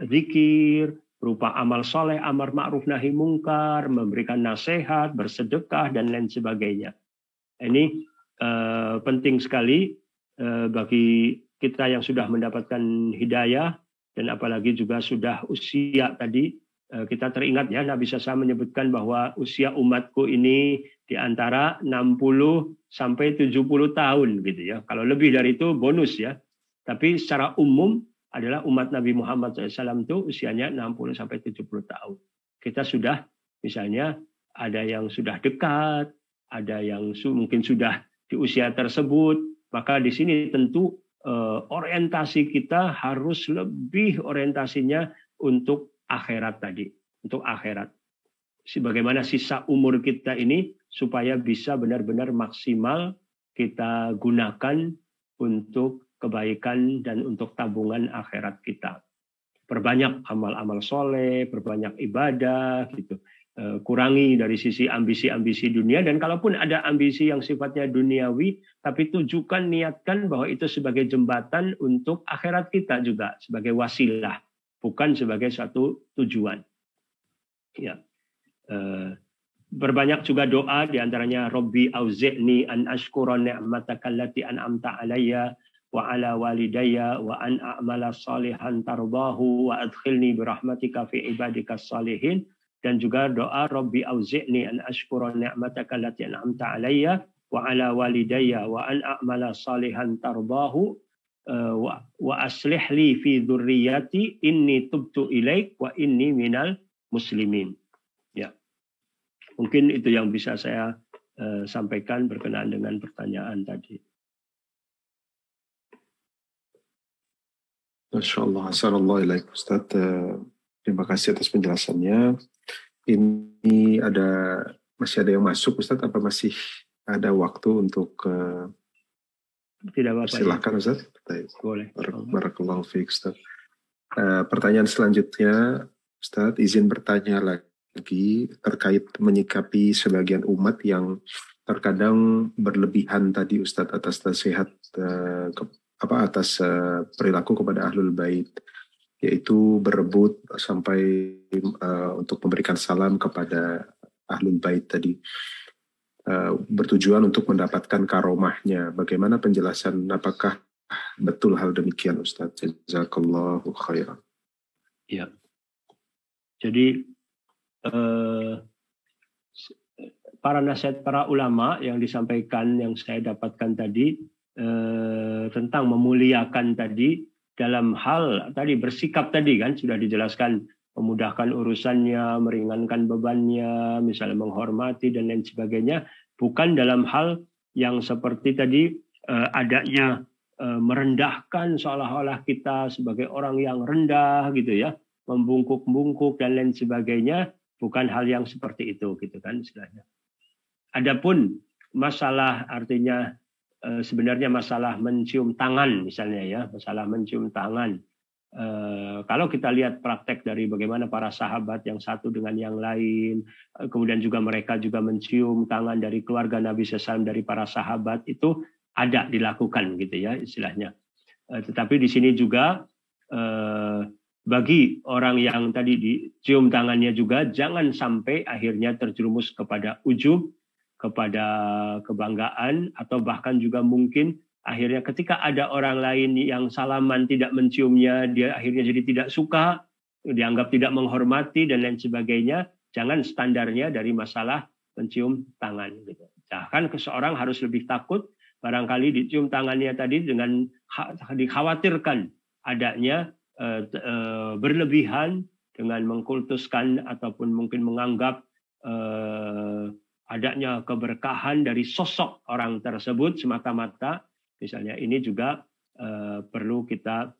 Speaker 1: zikir, berupa amal soleh, amar ma'ruf nahi mungkar, memberikan nasihat, bersedekah, dan lain sebagainya. Ini penting sekali bagi kita yang sudah mendapatkan hidayah, dan apalagi juga sudah usia tadi. Kita teringat ya, Nabi SAW menyebutkan bahwa usia umatku ini di antara 60 sampai 70 tahun gitu ya. Kalau lebih dari itu bonus ya. Tapi secara umum adalah umat Nabi Muhammad SAW itu usianya 60 sampai 70 tahun. Kita sudah misalnya ada yang sudah dekat, ada yang mungkin sudah di usia tersebut, maka di sini tentu orientasi kita harus lebih orientasinya untuk akhirat tadi, untuk akhirat. Bagaimana sisa umur kita ini supaya bisa benar-benar maksimal kita gunakan untuk kebaikan dan untuk tabungan akhirat kita. Perbanyak amal-amal soleh, perbanyak ibadah, gitu. Kurangi dari sisi ambisi-ambisi dunia, dan kalaupun ada ambisi yang sifatnya duniawi, tapi tujukan, niatkan bahwa itu sebagai jembatan untuk akhirat kita juga, sebagai wasilah, bukan sebagai satu tujuan. Ya. Berbanyak juga doa, diantaranya Rabbi auzi'ni an ashkura ni'mataka allati an'amta alayya wa ala walidayya wa an a'mala salihan tardahu wa adkhilni birahmatika fi ibadikas salihin. Dan juga doa Rabbi auzi'ni an ashkura ni'mataka allati an'amta alayya wa ala walidayya wa an a'mala salihan tardahu wa aslih li fi dzurriyyati inni tubtu ilaik wa inni minal muslimin. Ya. Mungkin itu yang bisa saya sampaikan berkenaan dengan pertanyaan tadi.
Speaker 2: Masya Allah, assalamualaikum ilaik Ustaz. Terima kasih atas penjelasannya. Ini masih ada yang masuk Ustaz, apa masih ada waktu untuk
Speaker 1: tidak apa-apa.
Speaker 2: Silakan Ustaz.
Speaker 1: Boleh.
Speaker 2: Barakallahu fiik Ustaz. Pertanyaan selanjutnya Ustaz, izin bertanya lagi terkait menyikapi sebagian umat yang terkadang berlebihan tadi Ustaz atas nasihat atas perilaku kepada ahlul bait, yaitu berebut sampai untuk memberikan salam kepada ahlul bait tadi, bertujuan untuk mendapatkan karomahnya. Bagaimana penjelasan, apakah betul hal demikian Ustaz? Jazakallahu khairan.
Speaker 1: Ya. Jadi para nasihat para ulama yang disampaikan, yang saya dapatkan tadi tentang memuliakan tadi, dalam hal tadi bersikap tadi kan sudah dijelaskan, memudahkan urusannya, meringankan bebannya, misalnya menghormati dan lain sebagainya, bukan dalam hal yang seperti tadi adanya merendahkan seolah-olah kita sebagai orang yang rendah gitu ya, membungkuk-bungkuk dan lain sebagainya, bukan hal yang seperti itu gitu kan istilahnya. Adapun masalah artinya sebenarnya masalah mencium tangan misalnya ya, masalah mencium tangan. Kalau kita lihat praktek dari bagaimana para sahabat yang satu dengan yang lain, kemudian juga mereka juga mencium tangan dari keluarga Nabi SAW, dari para sahabat, itu ada dilakukan gitu ya istilahnya. Tetapi di sini juga bagi orang yang tadi dicium tangannya juga jangan sampai akhirnya terjerumus kepada ujub, kepada kebanggaan, atau bahkan juga mungkin akhirnya ketika ada orang lain yang salaman tidak menciumnya, dia akhirnya jadi tidak suka, dianggap tidak menghormati dan lain sebagainya. Jangan standarnya dari masalah mencium tangan. Gitu. Bahkan seseorang harus lebih takut barangkali dicium tangannya tadi dengan dikhawatirkan adanya berlebihan dengan mengkultuskan ataupun mungkin menganggap adanya keberkahan dari sosok orang tersebut semata-mata. Misalnya ini juga perlu kita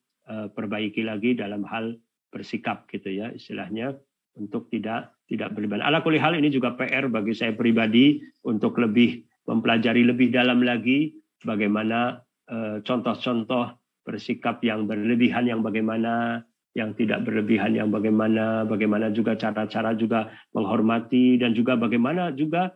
Speaker 1: perbaiki lagi dalam hal bersikap gitu ya istilahnya, untuk tidak berlebihan. Ala kulli hal ini juga PR bagi saya pribadi untuk lebih mempelajari lebih dalam lagi bagaimana contoh-contoh bersikap yang berlebihan yang bagaimana, yang tidak berlebihan yang bagaimana juga cara-cara juga menghormati, dan juga bagaimana juga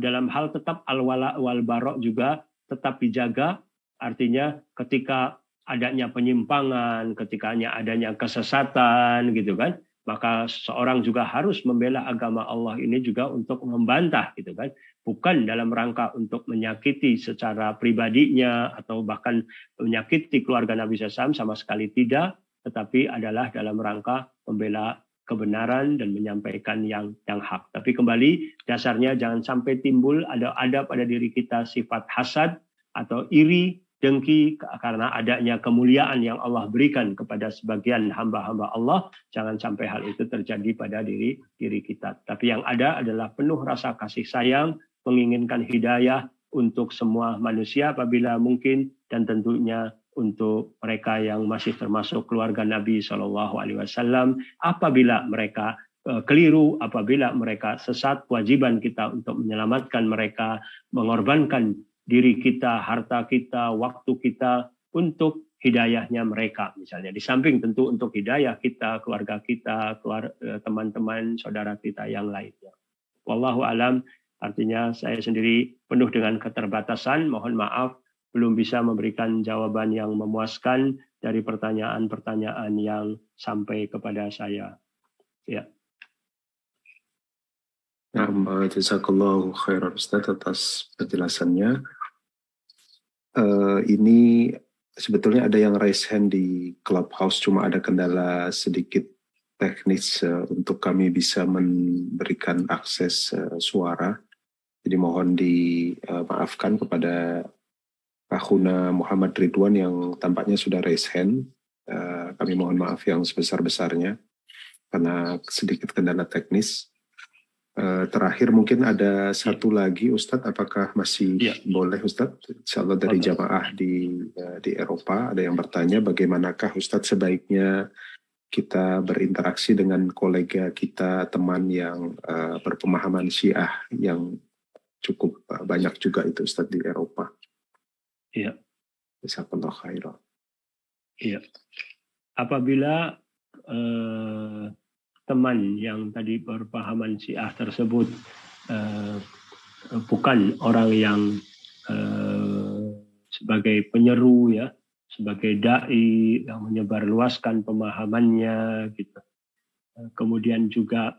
Speaker 1: dalam hal tetap al-wala wal bara' juga tetap dijaga. Artinya ketika adanya penyimpangan, ketika adanya kesesatan gitu kan, maka seorang juga harus membela agama Allah ini juga untuk membantah gitu kan, bukan dalam rangka untuk menyakiti secara pribadinya atau bahkan menyakiti keluarga Nabi SAW, sama sekali tidak, tetapi adalah dalam rangka membela kebenaran dan menyampaikan yang hak. Tapi kembali dasarnya jangan sampai timbul ada pada diri kita sifat hasad atau iri, dengki karena adanya kemuliaan yang Allah berikan kepada sebagian hamba-hamba Allah. Jangan sampai hal itu terjadi pada diri kita. Tapi yang ada adalah penuh rasa kasih sayang, menginginkan hidayah untuk semua manusia apabila mungkin, dan tentunya untuk mereka yang masih termasuk keluarga Nabi SAW. Apabila mereka keliru, apabila mereka sesat, kewajiban kita untuk menyelamatkan mereka, mengorbankan diri kita, harta kita, waktu kita untuk hidayahnya mereka misalnya. Di samping tentu untuk hidayah kita, keluarga kita, teman-teman, saudara kita yang lainnya. Wallahu alam, artinya saya sendiri penuh dengan keterbatasan, mohon maaf belum bisa memberikan jawaban yang memuaskan dari pertanyaan-pertanyaan yang sampai kepada saya. Ya.
Speaker 2: Jazakallahu khairan Ustaz atas penjelasannya. Ini sebetulnya ada yang raise hand di Clubhouse, cuma ada kendala sedikit teknis untuk kami bisa memberikan akses suara. Jadi mohon dimaafkan kepada Akhuna Muhammad Ridwan yang tampaknya sudah raise hand. Kami mohon maaf yang sebesar-besarnya karena sedikit kendala teknis. Terakhir mungkin ada satu lagi Ustadz, apakah masih boleh Ustadz? Insyaallah dari jamaah di Eropa ada yang bertanya bagaimanakah Ustadz sebaiknya kita berinteraksi dengan kolega kita, teman yang berpemahaman Syiah yang cukup banyak juga itu Ustadz di Eropa.
Speaker 1: Iya.
Speaker 2: Jazakallahu khairan.
Speaker 1: Iya. Apabila teman yang tadi berpahaman Syiah tersebut bukan orang yang sebagai penyeru ya, sebagai dai yang menyebarluaskan pemahamannya gitu. Kemudian juga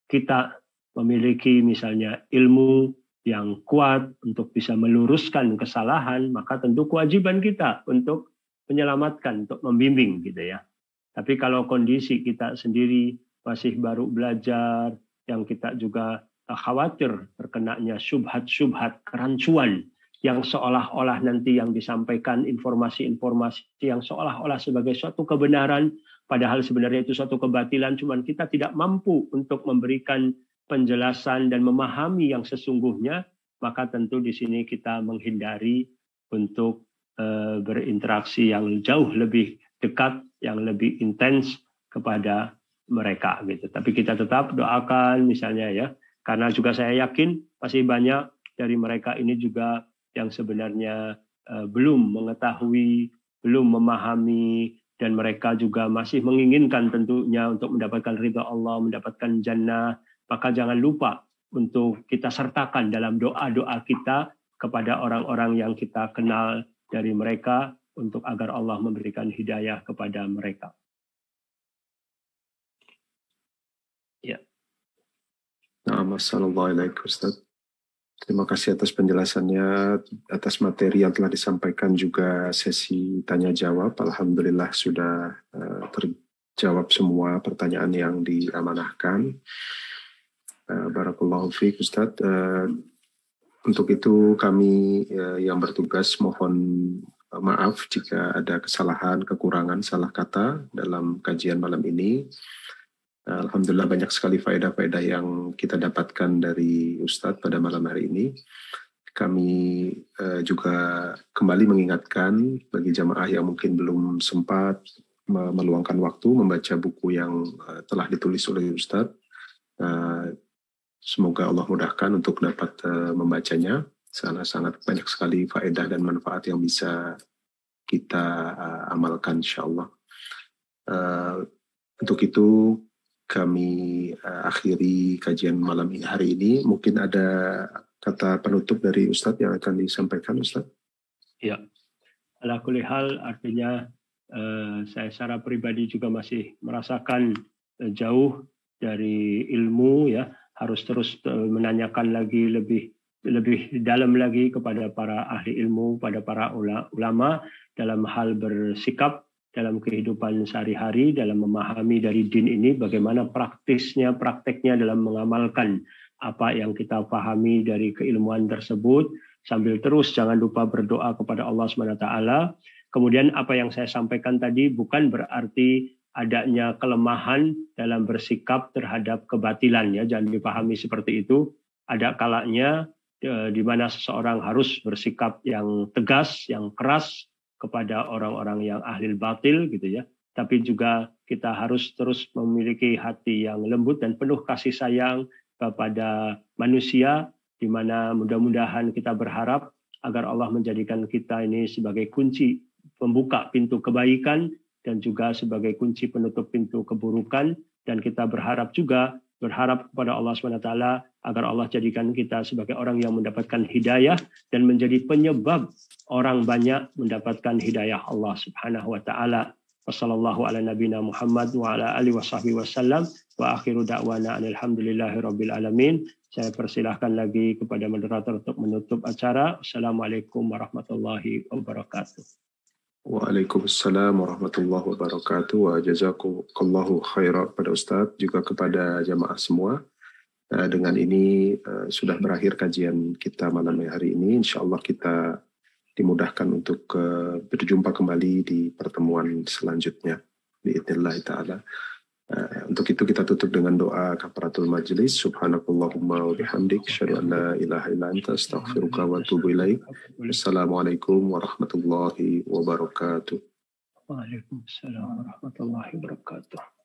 Speaker 1: kita memiliki misalnya ilmu yang kuat untuk bisa meluruskan kesalahan, maka tentu kewajiban kita untuk menyelamatkan, untuk membimbing gitu ya. Tapi kalau kondisi kita sendiri masih baru belajar, yang kita juga khawatir terkenanya syubhat-syubhat, kerancuan, yang seolah-olah nanti yang disampaikan informasi-informasi yang seolah-olah sebagai suatu kebenaran, padahal sebenarnya itu suatu kebatilan, cuman kita tidak mampu untuk memberikan penjelasan dan memahami yang sesungguhnya, maka tentu di sini kita menghindari untuk berinteraksi yang jauh lebih dekat yang lebih intens kepada mereka gitu. Tapi kita tetap doakan misalnya ya, karena juga saya yakin masih banyak dari mereka ini juga yang sebenarnya belum mengetahui, belum memahami, dan mereka juga masih menginginkan tentunya untuk mendapatkan ridha Allah, mendapatkan jannah. Maka jangan lupa untuk kita sertakan dalam doa-doa kita kepada orang-orang yang kita kenal dari mereka untuk agar Allah memberikan hidayah kepada mereka. Ya.
Speaker 2: Assalamualaikum Ustaz. Terima kasih atas penjelasannya, atas materi yang telah disampaikan, juga sesi tanya jawab. Alhamdulillah sudah terjawab semua pertanyaan yang diamanahkan. Barakallahu fiik Ustaz. Untuk itu kami yang bertugas mohon maaf jika ada kesalahan, kekurangan, salah kata dalam kajian malam ini. Alhamdulillah banyak sekali faedah-faedah yang kita dapatkan dari Ustadz pada malam hari ini. Kami juga kembali mengingatkan bagi jamaah yang mungkin belum sempat meluangkan waktu membaca buku yang telah ditulis oleh Ustadz. Semoga Allah mudahkan untuk dapat membacanya. Sangat banyak sekali faedah dan manfaat yang bisa kita amalkan insyaallah. Untuk itu kami akhiri kajian malam ini hari ini. Mungkin ada kata penutup dari Ustadz yang akan disampaikan, Ustadz?
Speaker 1: Ya, ala kulli hal artinya saya secara pribadi juga masih merasakan jauh dari ilmu ya, harus terus menanyakan lagi lebih dalam lagi kepada para ahli ilmu, pada para ulama dalam hal bersikap dalam kehidupan sehari-hari, dalam memahami dari din ini, bagaimana prakteknya dalam mengamalkan apa yang kita pahami dari keilmuan tersebut, sambil terus jangan lupa berdoa kepada Allah SWT. Kemudian apa yang saya sampaikan tadi bukan berarti adanya kelemahan dalam bersikap terhadap kebatilan, ya, jangan dipahami seperti itu. Ada kalanya di mana seseorang harus bersikap yang tegas, yang keras kepada orang-orang yang ahli batil gitu ya. Tapi juga kita harus terus memiliki hati yang lembut dan penuh kasih sayang kepada manusia, di mana mudah-mudahan kita berharap agar Allah menjadikan kita ini sebagai kunci pembuka pintu kebaikan dan juga sebagai kunci penutup pintu keburukan. Dan kita berharap kepada Allah SWT agar Allah jadikan kita sebagai orang yang mendapatkan hidayah dan menjadi penyebab orang banyak mendapatkan hidayah Allah Subhanahu wa taala. Wassallallahu ala nabiyina Muhammad wa ala alihi washabbihi wasallam wa akhiru da'wana alhamdulillahi rabbil alamin. Saya persilahkan lagi kepada moderator untuk menutup acara. Assalamualaikum warahmatullahi wabarakatuh.
Speaker 2: Waalaikumsalam warahmatullahi wabarakatuh. Wa jazakumullahu khairan pada Ustadz, juga kepada jamaah semua. Dengan ini sudah berakhir kajian kita malam hari ini. Insyaallah kita dimudahkan untuk berjumpa kembali di pertemuan selanjutnya biidznillah ta'ala. Untuk itu kita tutup dengan doa kafaratul majlis. Subhanakallahumma wa bihamdik asyhadu an la ilaha illa anta astaghfiruka wa atubu ilaik. Assalamualaikum warahmatullahi wabarakatuh.
Speaker 1: Waalaikumsalam warahmatullahi wabarakatuh.